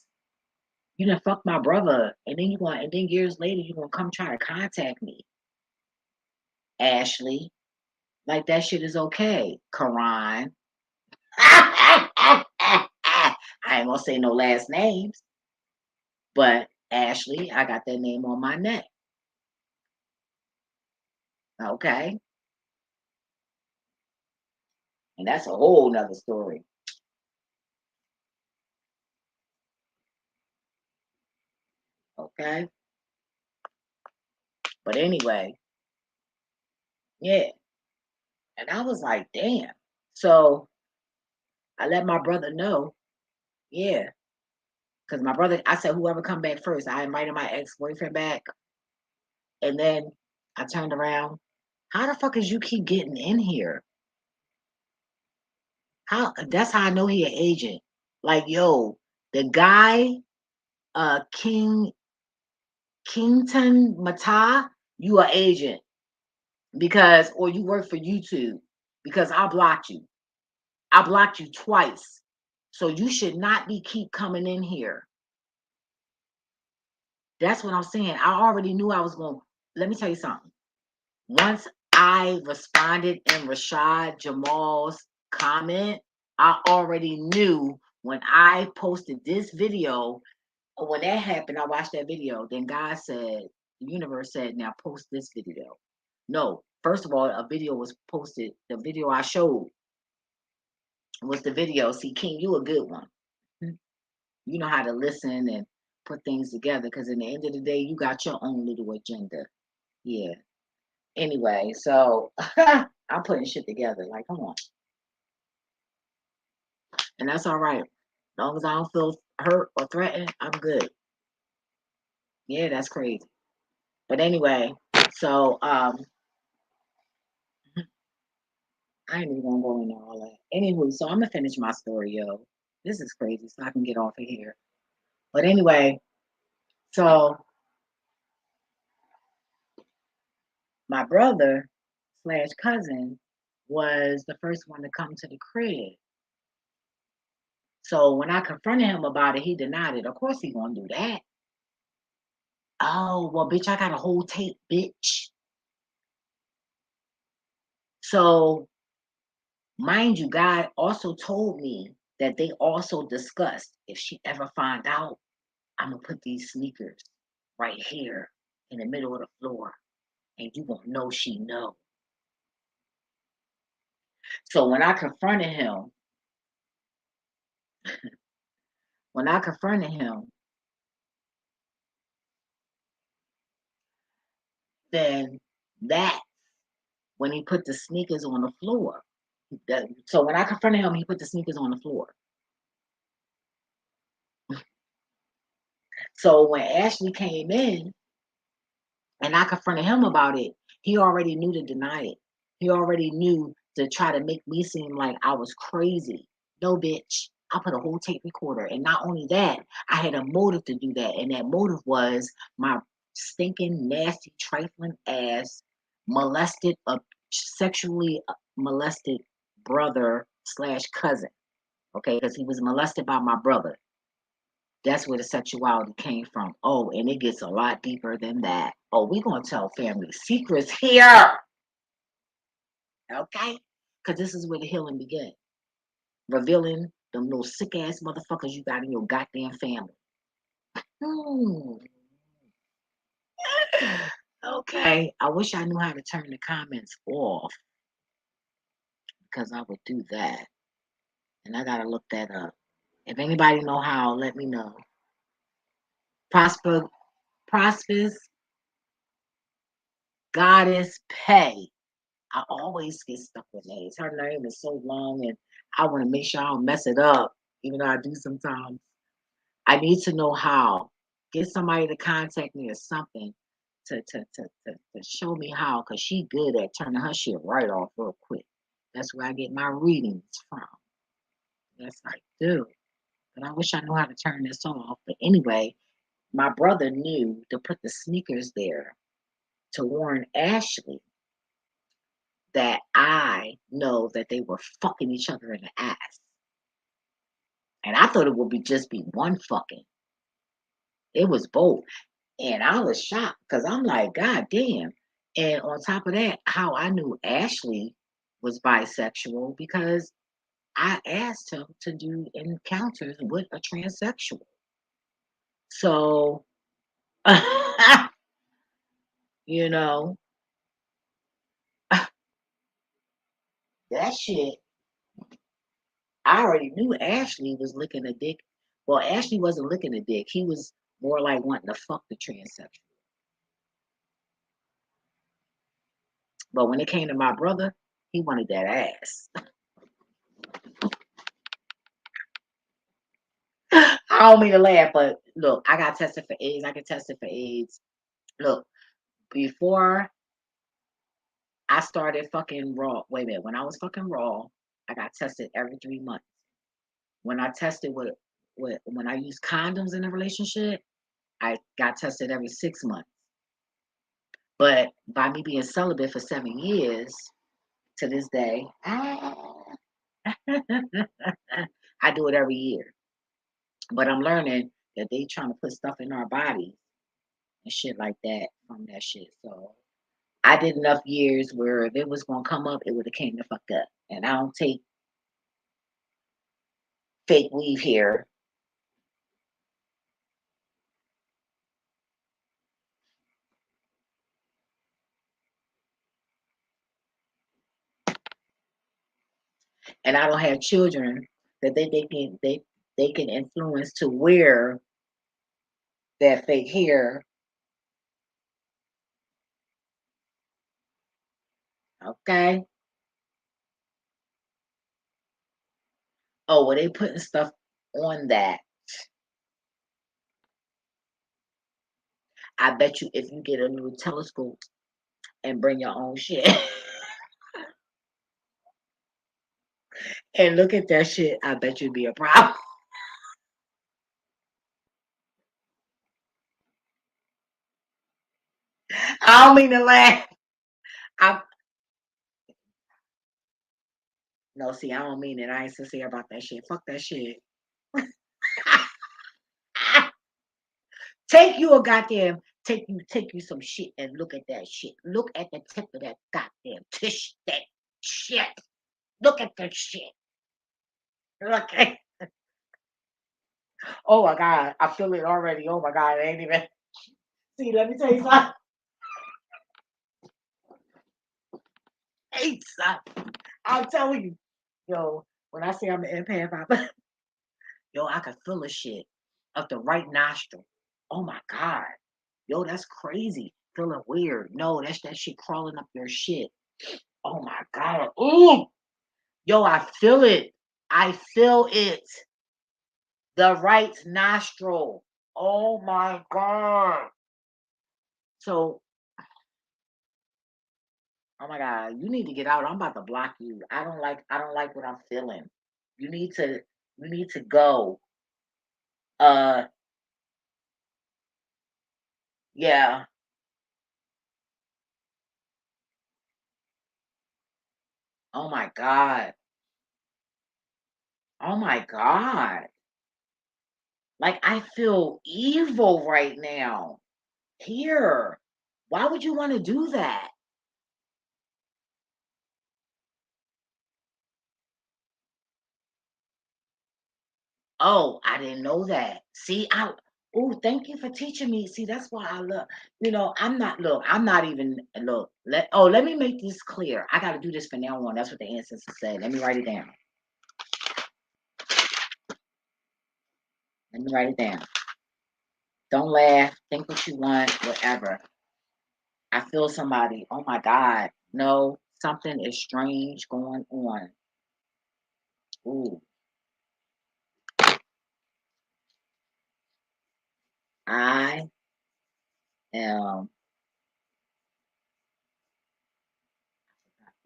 A: You done fuck my brother, and then years later you gonna come try to contact me, Ashley. Like that shit is okay, Karan. I ain't gonna say no last names, but Ashley, I got that name on my neck. Okay, and that's a whole nother story. Okay, but anyway, yeah. And I was like, damn. So I let my brother know, yeah. Because my brother, I said, whoever come back first, I invited my ex-boyfriend back. And then I turned around. How the fuck is you keep getting in here? That's how I know he an agent. Like, yo, the guy, Kington Mata, you are agent. Because or you work for YouTube. Because I blocked you. I blocked you twice. So you should not be keep coming in here. That's what I'm saying. I already knew I was going. Let me tell you something. Once I responded in Rashad Jamal's comment, I already knew when I posted this video, or when that happened, I watched that video. Then God said, the universe said, now post this video. No, first of all, a video was posted. The video I showed was the video. See, King, you a good one. You know how to listen and put things together because in the end of the day, you got your own little agenda. Yeah. Anyway, so I'm putting shit together. Like, come on. And that's all right. As long as I don't feel hurt or threatened, I'm good. Yeah, that's crazy. But anyway, so I ain't even gonna go into all that. Anywho, so I'm gonna finish my story, yo. This is crazy, so I can get off of here. But anyway, so my brother slash cousin was the first one to come to the crib. So when I confronted him about it, he denied it. Of course he gonna do that. Oh, well, bitch, I got a whole tape, bitch. So, mind you, God also told me that they also discussed if she ever find out, I'm gonna put these sneakers right here in the middle of the floor, and you won't know she know. So when I confronted him, then that when he put the sneakers on the floor. So when I confronted him, he put the sneakers on the floor. So when Ashley came in and I confronted him about it, he already knew to deny it. He already knew to try to make me seem like I was crazy. No, bitch. I put a whole tape recorder. And not only that, I had a motive to do that. And that motive was my stinking, nasty, trifling ass molested, sexually molested brother slash cousin. Okay, because he was molested by my brother. That's where the sexuality came from. Oh, and it gets a lot deeper than that. Oh, we're going to tell family secrets here. Okay? Because this is where the healing begins. Revealing them little sick ass motherfuckers you got in your goddamn family. Okay. I wish I knew how to turn the comments off. because I would do that. And I gotta look that up. If anybody know how, let me know. Prosperous Goddess Pay. I always get stuck with names. Her name is so long, and I want to make sure I don't mess it up, even though I do sometimes. I need to know how. Get somebody to contact me or something to show me how, because she good at turning her shit right off real quick. That's where I get my readings from. Yes, I do. But I wish I knew how to turn this off. But anyway, my brother knew to put the sneakers there to warn Ashley that I know that they were fucking each other in the ass. And I thought it would just be one fucking. It was both. And I was shocked because I'm like, God damn. And on top of that, how I knew Ashley was bisexual because I asked him to do encounters with a transsexual. So, you know, that shit, I already knew Ashley was licking a dick. Well, Ashley wasn't licking a dick. He was more like wanting to fuck the transsexual. But when it came to my brother, he wanted that ass. I don't mean to laugh, but look, I got tested for AIDS. I get tested for AIDS. Look, before I started fucking raw, wait a minute, when I was fucking raw, I got tested every 3 months. When I tested when I used condoms in a relationship, I got tested every 6 months. But by me being celibate for 7 years to this day, I do it every year. But I'm learning that they trying to put stuff in our bodies and shit like that from that shit. So I did enough years where if it was gonna come up, it would have came the fuck up. And I don't take fake weave here. And I don't have children that they can influence to wear that fake hair. Okay. Oh, well, they putting stuff on that. I bet you if you get a little telescope and bring your own shit and look at that shit, I bet you'd be a problem. I don't mean to laugh. I No, see, I don't mean it. I ain't sincere about that shit. Fuck that shit. Take you some shit and look at that shit. Look at the tip of that goddamn tish that shit. Look at that shit. Look at Oh my god, I feel it already. Oh my god, it ain't even see, let me tell you something. Hey, son. I'm telling you, yo, when I say I'm an empath, yo, I can feel the shit up the right nostril. Oh my god. Yo, that's crazy. Feeling weird. No, that's that shit crawling up your shit. Oh my god. Ooh. Yo, I feel it. I feel it. The right nostril. Oh my god. So, oh my god, you need to get out. I'm about to block you. I don't like what I'm feeling. You need to go. Uh yeah. Oh my god. Oh my god. Like I feel evil right now. Here. Why would you want to do that? Oh, I didn't know that. See, Oh, thank you for teaching me. See, that's why I look. I'm not even let me make this clear. I gotta do this from now on. That's what the ancestor said. Let me write it down. Let me write it down. Don't laugh. Think what you want, whatever. I feel somebody. Oh my God. No, something is strange going on. Ooh. I am.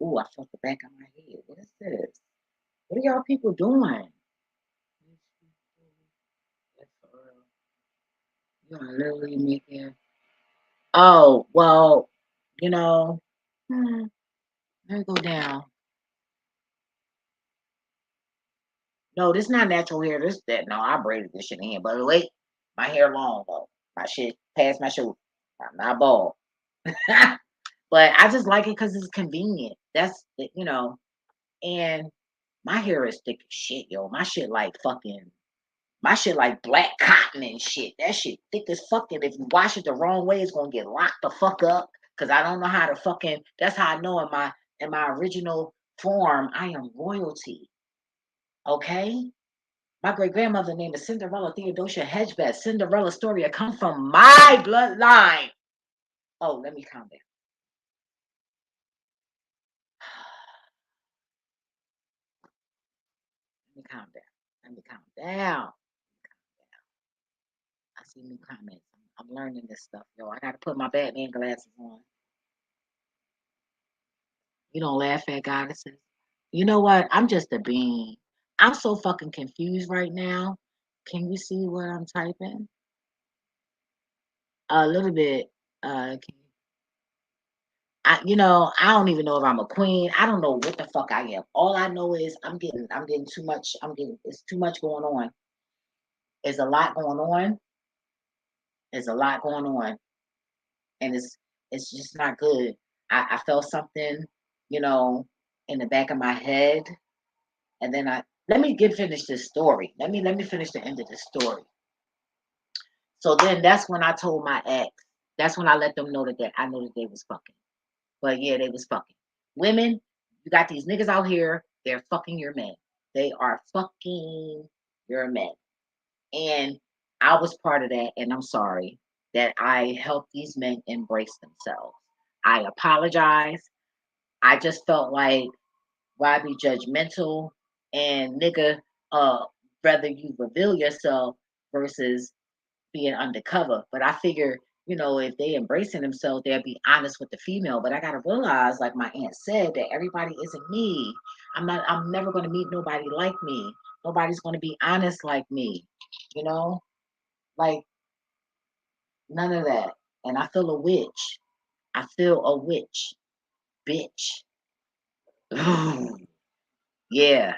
A: Ooh, I felt the back of my head. What is this? What are y'all people doing? You are literally making. Oh, well, you know, let me go down. No, this not natural hair. This that no, I braided this shit in. But wait, my hair long though. My shit past my shoulder. I'm not bald. But I just like it because it's convenient. That's and my hair is thick as shit, yo. My shit like black cotton and shit. That shit thick as fuck. And if you wash it the wrong way, it's gonna get locked the fuck up. Cause I don't know how to fucking. That's how I know in my original form, I am royalty. Okay. My great grandmother name is Cinderella Theodosia Hedgebeth. Cinderella story. I come from my bloodline. Oh, let me calm down. Let me calm down. Let me calm down. I see new comments. I'm learning this stuff, yo. I gotta put my Batman glasses on. You don't laugh at goddesses. You know what? I'm just a being. I'm so fucking confused right now. Can you see what I'm typing? A little bit. I don't even know if I'm a queen. I don't know what the fuck I am. All I know is I'm getting too much. It's too much going on. There's a lot going on. There's a lot going on. And it's just not good. I felt something, you know, in the back of my head. And then let me finish this story. Let me finish the end of the story. So then that's when I told my ex. That's when I let them know that I know that they was fucking. But yeah, they was fucking. Women, you got these niggas out here, they're fucking your men. They are fucking your men. And I was part of that, and I'm sorry that I helped these men embrace themselves. I apologize. I just felt like, why be judgmental? And nigga, rather you reveal yourself versus being undercover. But I figure, if they embracing themselves, they'll be honest with the female. But I gotta realize, like my aunt said, that everybody isn't me. I'm never gonna meet nobody like me. Nobody's gonna be honest like me, you know? Like none of that. And I feel a witch. I feel a witch. Bitch. Yeah.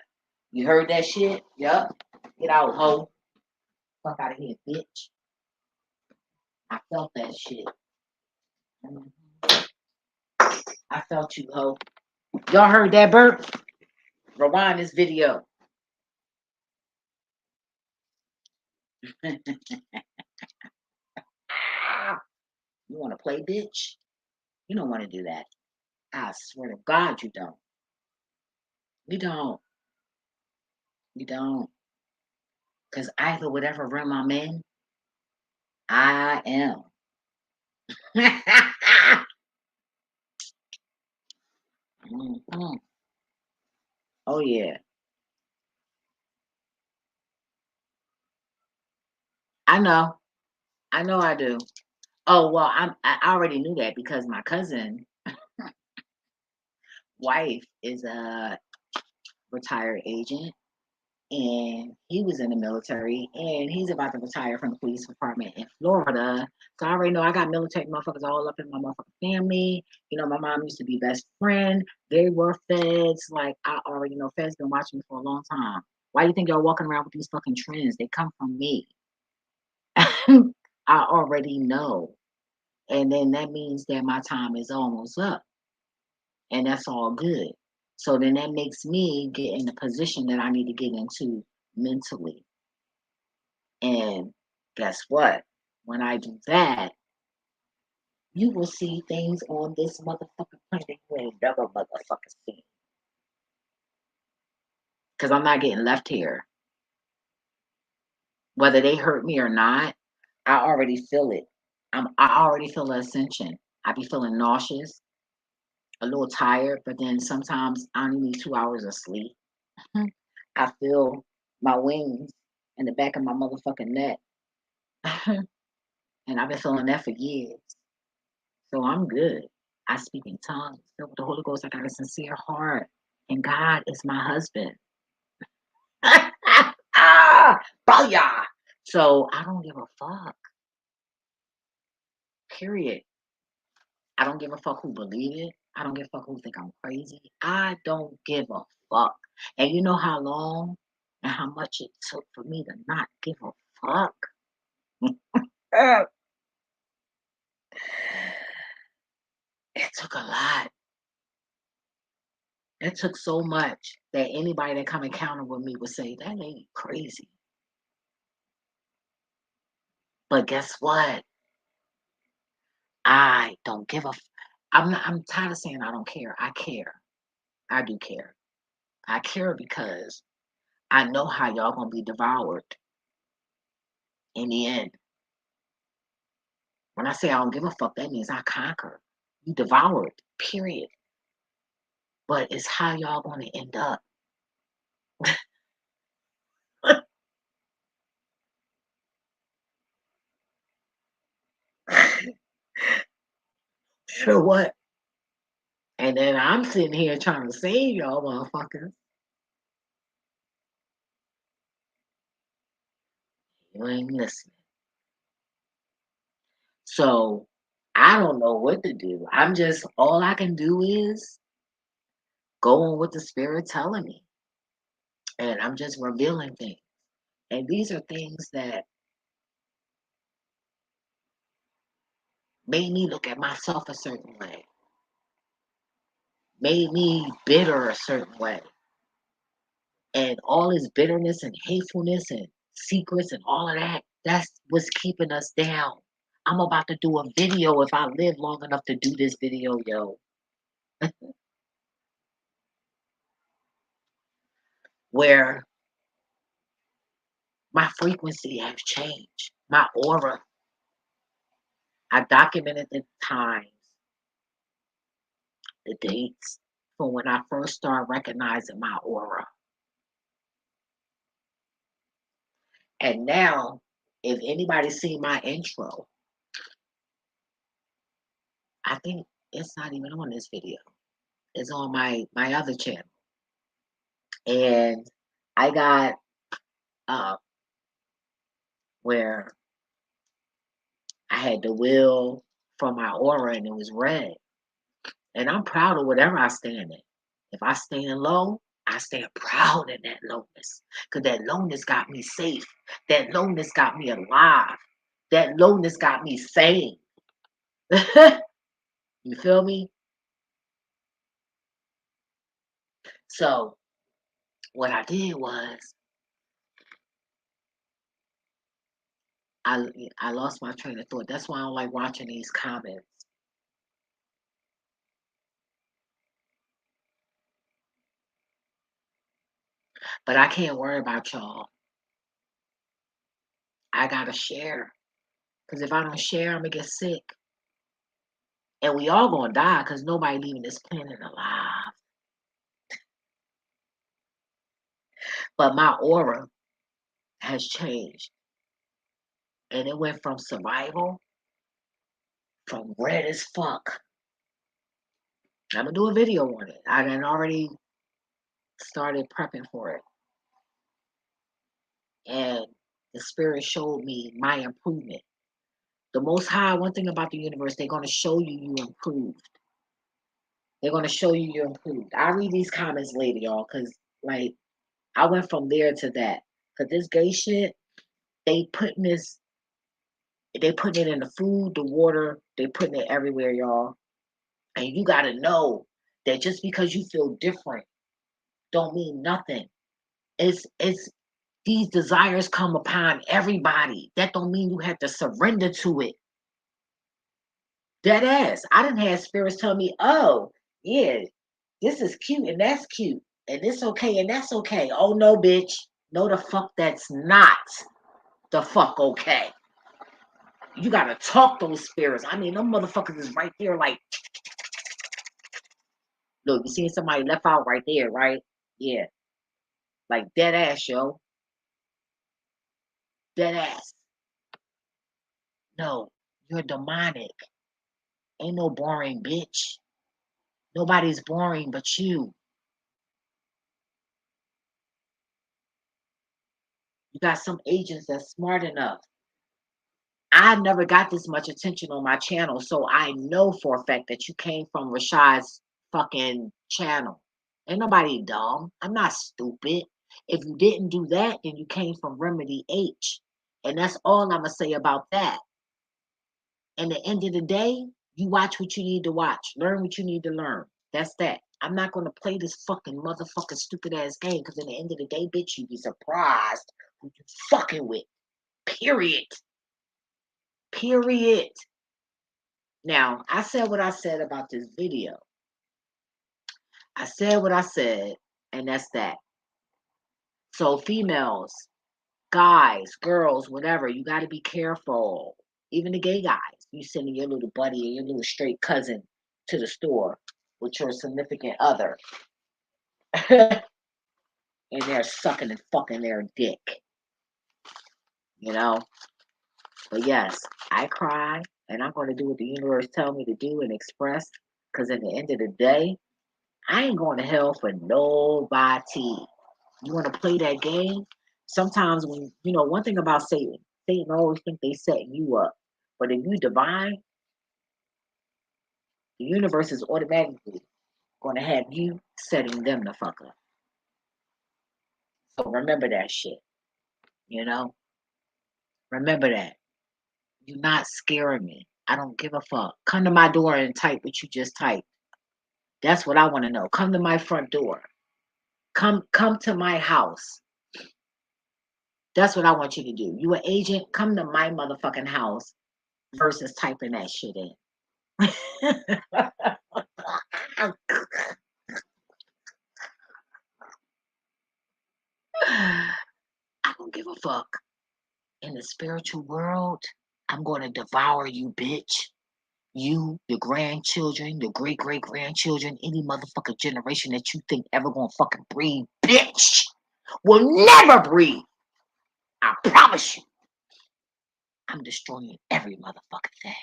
A: You heard that shit? Yup. Get out, hoe. Fuck out of here, bitch. I felt that shit. Mhm. I felt you, hoe. Y'all heard that burp? Rewind this video. You want to play, bitch? You don't want to do that. I swear to God, you don't. You don't. You don't. Because either whatever realm I'm in, I am. Mhm. Oh, yeah. I know. I know I do. Oh, well, I already knew that because my cousin wife is a retired agent, and he was in the military, and he's about to retire from the police department in Florida. So I already know I got military motherfuckers all up in my motherfucking family. My mom used to be best friend. They were feds. Like, I already know feds been watching me for a long time. Why do you think y'all walking around with these fucking trends? They come from me. I already know. And then that means that my time is almost up. And that's all good. So then that makes me get in the position that I need to get into mentally. And Guess what? When I do that, you will see things on this motherfucking planet you ain't never motherfucking seen. Because I'm not getting left here. Whether they hurt me or not, I already feel it. I already feel the ascension. I be feeling nauseous, a little tired, but then sometimes I only need 2 hours of sleep. I feel my wings in the back of my motherfucking neck. And I've been feeling that for years. So I'm good. I speak in tongues, filled with the Holy Ghost. I got a sincere heart. And God is my husband. Booyah! So I don't give a fuck. Period. I don't give a fuck who believe it. I don't give a fuck who think I'm crazy. I don't give a fuck. And you know how long and how much it took for me to not give a fuck? It took a lot. It took so much that anybody that come encounter with me would say, that lady crazy. But guess what? I don't give a I'm tired of saying I don't care. I care. I do care. I care because I know how y'all gonna be devoured in the end. When I say I don't give a fuck, that means I conquer. You devoured, period. But it's how y'all gonna end up. Sure what? And then I'm sitting here trying to save y'all motherfuckers. You ain't listening. So I don't know what to do. I'm just all I can do is go on what the spirit telling me. And I'm just revealing things. And these are things that made me look at myself a certain way, made me bitter a certain way. And all this bitterness and hatefulness and secrets and all of that, that's what's keeping us down. I'm about to do a video if I live long enough to do this video, yo. Where my frequency has changed, my aura. I documented the times, the dates from when I first started recognizing my aura. And now, if anybody's seen my intro, I think it's not even on this video. It's on my other channel. And I got where I had the wheel from my aura and it was red. And I'm proud of whatever I stand in. If I stand low, I stand proud in that lowness. Because that lowness got me safe. That lowness got me alive. That lowness got me sane. You feel me? So what I did was I lost my train of thought. That's why I don't like watching these comments. But I can't worry about y'all. I gotta share. Because if I don't share, I'm gonna get sick. And we all gonna die because nobody leaving this planet alive. But my aura has changed. And it went from survival, from red as fuck. I'm gonna do a video on it. I done already started prepping for it. And the spirit showed me my improvement. The Most High, one thing about the universe, they're gonna show you improved. They're gonna show you improved. I'll read these comments later, y'all, because like I went from there to that. Cause this gay shit, they putting it in the food, the water, they putting it everywhere, y'all. And you gotta know that just because you feel different don't mean nothing. It's These desires come upon everybody. That don't mean you have to surrender to it. Dead ass. I done had spirits tell me, oh, yeah, this is cute and that's cute. And it's okay and that's okay. Oh, no, bitch. No, the fuck that's not the fuck okay. You got to talk those spirits. I mean, them motherfuckers is right there like, look, you seen somebody left out right there, right? Yeah. Like dead ass, yo. Dead ass. No, you're demonic. Ain't no boring bitch. Nobody's boring but you. You got some agents that's smart enough. I never got this much attention on my channel, so I know for a fact that you came from Rashad's fucking channel. Ain't nobody dumb. I'm not stupid. If you didn't do that, then you came from Remedy H. And that's all I'm going to say about that. And at the end of the day, you watch what you need to watch. Learn what you need to learn. That's that. I'm not going to play this fucking motherfucking stupid ass game because at the end of the day, bitch, you'd be surprised who you fucking with. Period. Period. Now, I said what I said about this video. I said what I said, and that's that. So females, guys, girls, whatever, you got to be careful. Even the gay guys, you sending your little buddy or your little straight cousin to the store with your significant other. And they're sucking and fucking their dick. You know? But yes, I cry, and I'm going to do what the universe tells me to do and express. Because at the end of the day, I ain't going to hell for nobody. You want to play that game? Sometimes when, one thing about Satan always think they setting you up. But if you divine, the universe is automatically going to have you setting them the fuck up. So remember that shit. Remember that. You're not scaring me. I don't give a fuck. Come to my door and type what you just typed. That's what I want to know. Come to my front door. Come to my house. That's what I want you to do. You an agent? Come to my motherfucking house versus typing that shit in. I don't give a fuck. In the spiritual world, I'm going to devour you, bitch. You, your grandchildren, your great-great-grandchildren, any motherfucking generation that you think ever gonna fucking breathe, bitch, will never breathe. I promise you. I'm destroying every motherfucking thing.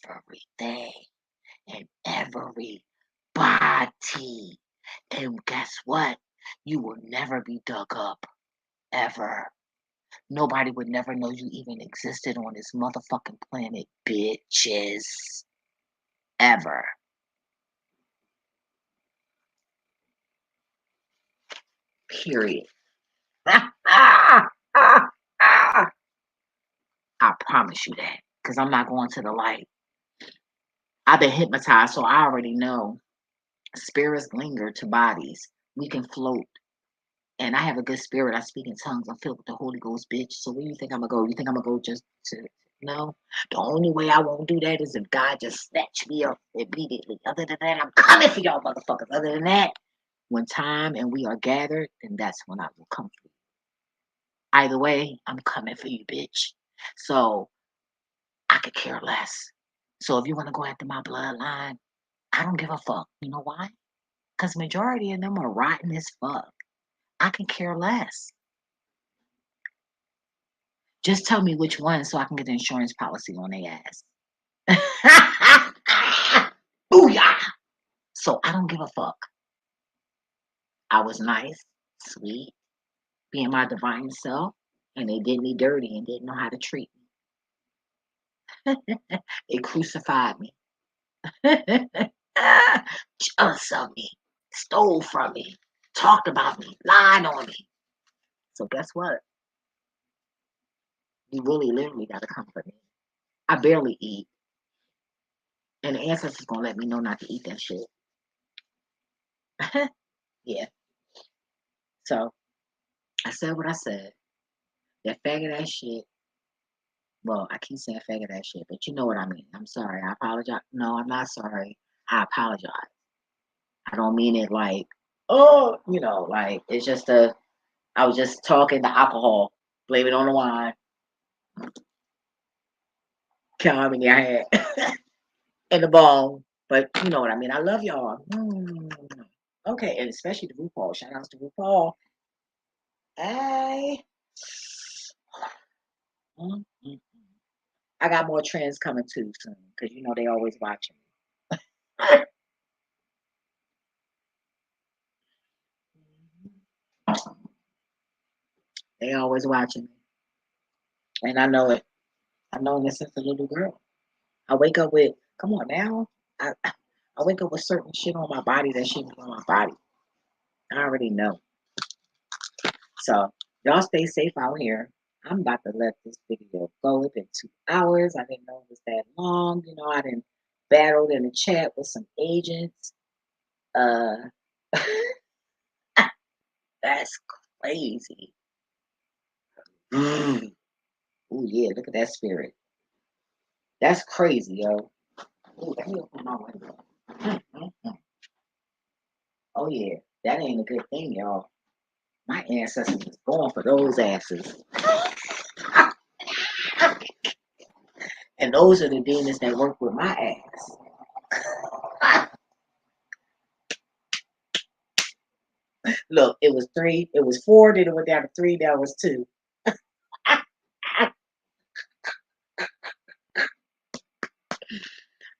A: Everything. And everybody. And guess what? You will never be dug up. Ever. Nobody would never know you even existed on this motherfucking planet, bitches. Ever. Period. I promise you that. Because I'm not going to the light. I've been hypnotized, so I already know. Spirits linger to bodies. We can float. And I have a good spirit. I speak in tongues. I'm filled with the Holy Ghost, bitch. So where do you think I'm going to go? You think I'm going to go just to... No. The only way I won't do that is if God just snatch me up immediately. Other than that, I'm coming for y'all motherfuckers. Other than that, when time and we are gathered, then that's when I will come for you. Either way, I'm coming for you, bitch. So I could care less. So if you want to go after my bloodline, I don't give a fuck. You know why? Because majority of them are rotten as fuck. I can care less. Just tell me which one so I can get the insurance policy on their ass. Booyah! So I don't give a fuck. I was nice, sweet, being my divine self, and they did me dirty and didn't know how to treat me. They crucified me. Jealous of me, stole from me, talked about me, lied on me. So guess what? You really literally got to comfort me. I barely eat. And the ancestors going to let me know not to eat that shit. Yeah. So I said what I said. That faggot ass shit. Well, I keep saying faggot ass shit, but you know what I mean. I'm sorry. I apologize. No, I'm not sorry. I apologize. I don't mean it like, oh, like it's just I was just talking the alcohol. Blame it on the wine. Count me I had in the ball. But you know what I mean. I love y'all. Okay, and especially the RuPaul. Shout outs to RuPaul. Hey. I got more trends coming too soon because they always watching me. They always watching me, and I know it. I know this since a little girl. I wake up with, come on now. I wake up with certain shit on my body that shouldn't be on my body. I already know. So y'all stay safe out here. I'm about to let this video go. It's been 2 hours. I didn't know it was that long. I didn't battled in the chat with some agents. That's crazy. Oh yeah, look at that spirit. That's crazy, yo. Ooh, let me open my window. Oh yeah, that ain't a good thing, y'all. My ancestors was going for those asses. And those are the demons that work with my ass. Look, it was 3, it was 4, then it went down to 3, now it was 2.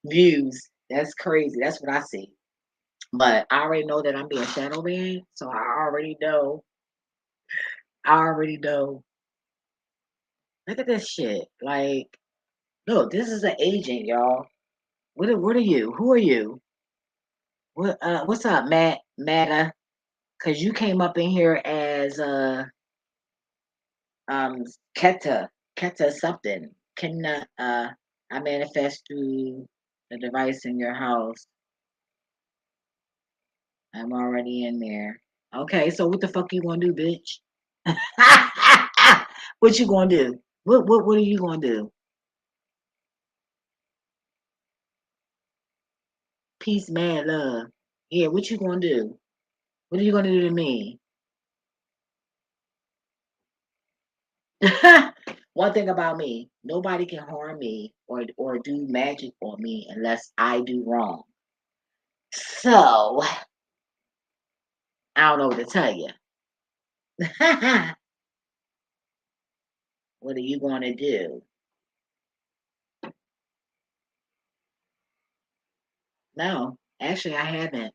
A: Views. That's crazy. That's what I see. But I already know that I'm being shadow banned, so I already know. I already know. Look at this shit. Like, look, this is an agent, y'all. What are you? Who are you? What's up, Matta? Cause you came up in here as Keta something. Can I manifest through the device in your house? I'm already in there. Okay, so what the fuck you gonna do, bitch? What you gonna do? What are you gonna do? Peace, man, love. Yeah, what you gonna do? What are you gonna do to me? One thing about me, nobody can harm me or do magic on me unless I do wrong. So I don't know what to tell you. What are you gonna do? No, actually I haven't.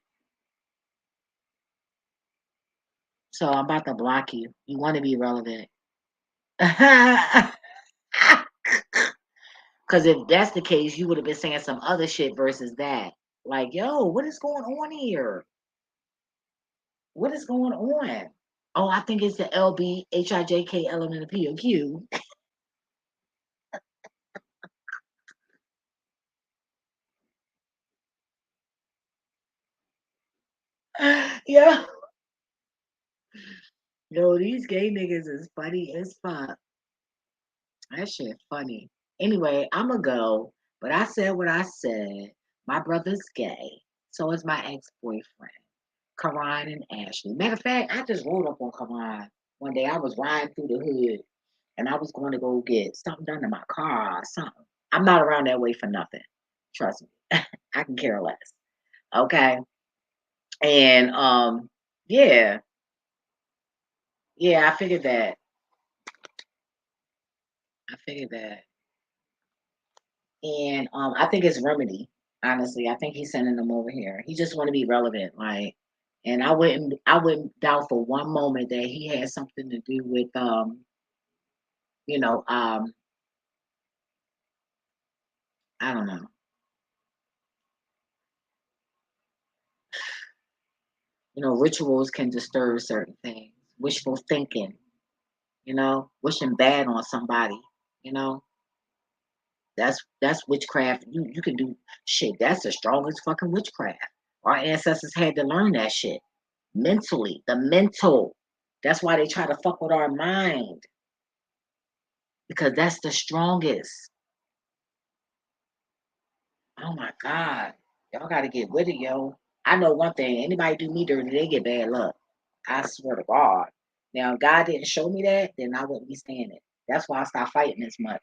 A: So I'm about to block you. You want to be relevant. Because if that's the case, you would have been saying some other shit versus that. Like, yo, what is going on here? What is going on? Oh, I think it's the LBHIJK LMNPOQ. Yeah. Yo, these gay niggas is funny as fuck. That shit funny. Anyway, I'ma go. But I said what I said. My brother's gay. So is my ex-boyfriend. Karan and Ashley. Matter of fact, I just rolled up on Karan one day. I was riding through the hood and I was going to go get something done to my car or something. I'm not around that way for nothing. Trust me. I can care less. Okay. And yeah. Yeah, I figured that. I figured that. And I think it's Remedy, honestly. I think he's sending them over here. He just want to be relevant. Like, and I wouldn't doubt for one moment that he has something to do with you know, I don't know. Rituals can disturb certain things. Wishful thinking, wishing bad on somebody, you know. That's witchcraft. You can do shit. That's the strongest fucking witchcraft. Our ancestors had to learn that shit mentally. The mental. That's why they try to fuck with our mind. Because that's the strongest. Oh my God. Y'all gotta get with it, yo. I know one thing. Anybody do me dirty, they get bad luck. I swear to God. Now, if God didn't show me that, then I wouldn't be saying it. That's why I stopped fighting this much.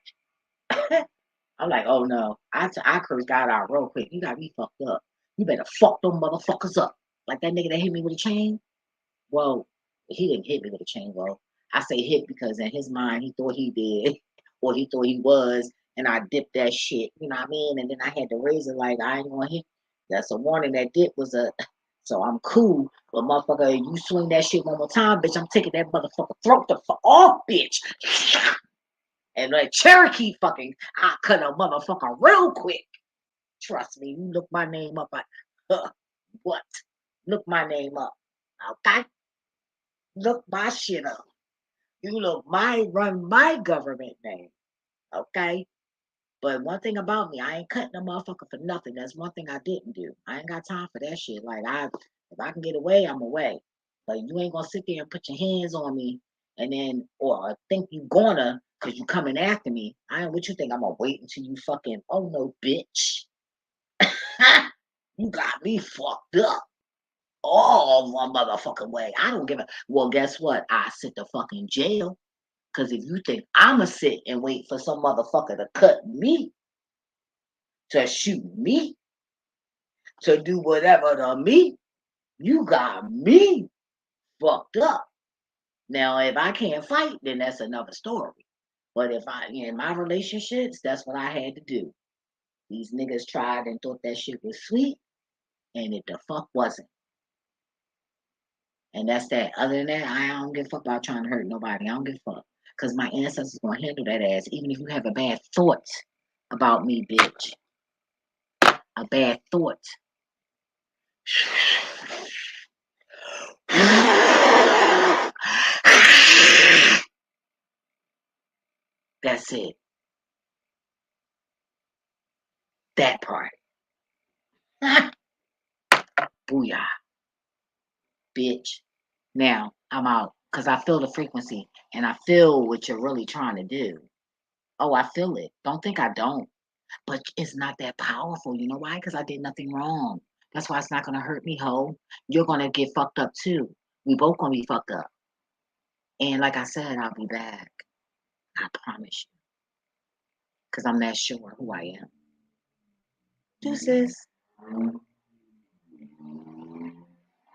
A: I'm like, oh no. I cursed God out real quick. You got me fucked up. You better fuck them motherfuckers up. Like that nigga that hit me with a chain. Well, he didn't hit me with a chain. Well, I say hit because in his mind he thought he did, or he thought he was, and I dipped that shit. You know what I mean? And then I had to raise it like I ain't gonna hit. That's a warning. That dip was a. So I'm cool, but motherfucker, you swing that shit one more time, bitch. I'm taking that motherfucker throat the fuck off, bitch. And like Cherokee fucking, I cut a motherfucker real quick. Trust me, you look my name up. What? Look my name up. Okay? Look my shit up. You look run my government name. Okay? But one thing about me, I ain't cutting a motherfucker for nothing. That's one thing I didn't do. I ain't got time for that shit. Like if I can get away, I'm away. But you ain't gonna sit there and put your hands on me and then or think you gonna cause you coming after me. I ain't what you think I'm gonna wait until you fucking oh no bitch. You got me fucked up. All one motherfucking way. I don't give a well, guess what? I sit the fucking jail. Cause if you think I'ma sit and wait for some motherfucker to cut me, to shoot me, to do whatever to me, you got me fucked up. Now, if I can't fight, then that's another story. But if I in my relationships, that's what I had to do. These niggas tried and thought that shit was sweet, and it the fuck wasn't. And that's that. Other than that, I don't give a fuck about trying to hurt nobody. I don't give a fuck. Because my ancestors gonna handle that ass, even if you have a bad thought about me, bitch. A bad thought. That's it. That part. Booyah. Bitch. Now, I'm out. Because I feel the frequency. And I feel what you're really trying to do. Oh, I feel it. Don't think I don't. But it's not that powerful. You know why? Because I did nothing wrong. That's why it's not going to hurt me, ho. You're going to get fucked up too. We both going to be fucked up. And like I said, I'll be back. I promise you. Because I'm that sure who I am. Deuces.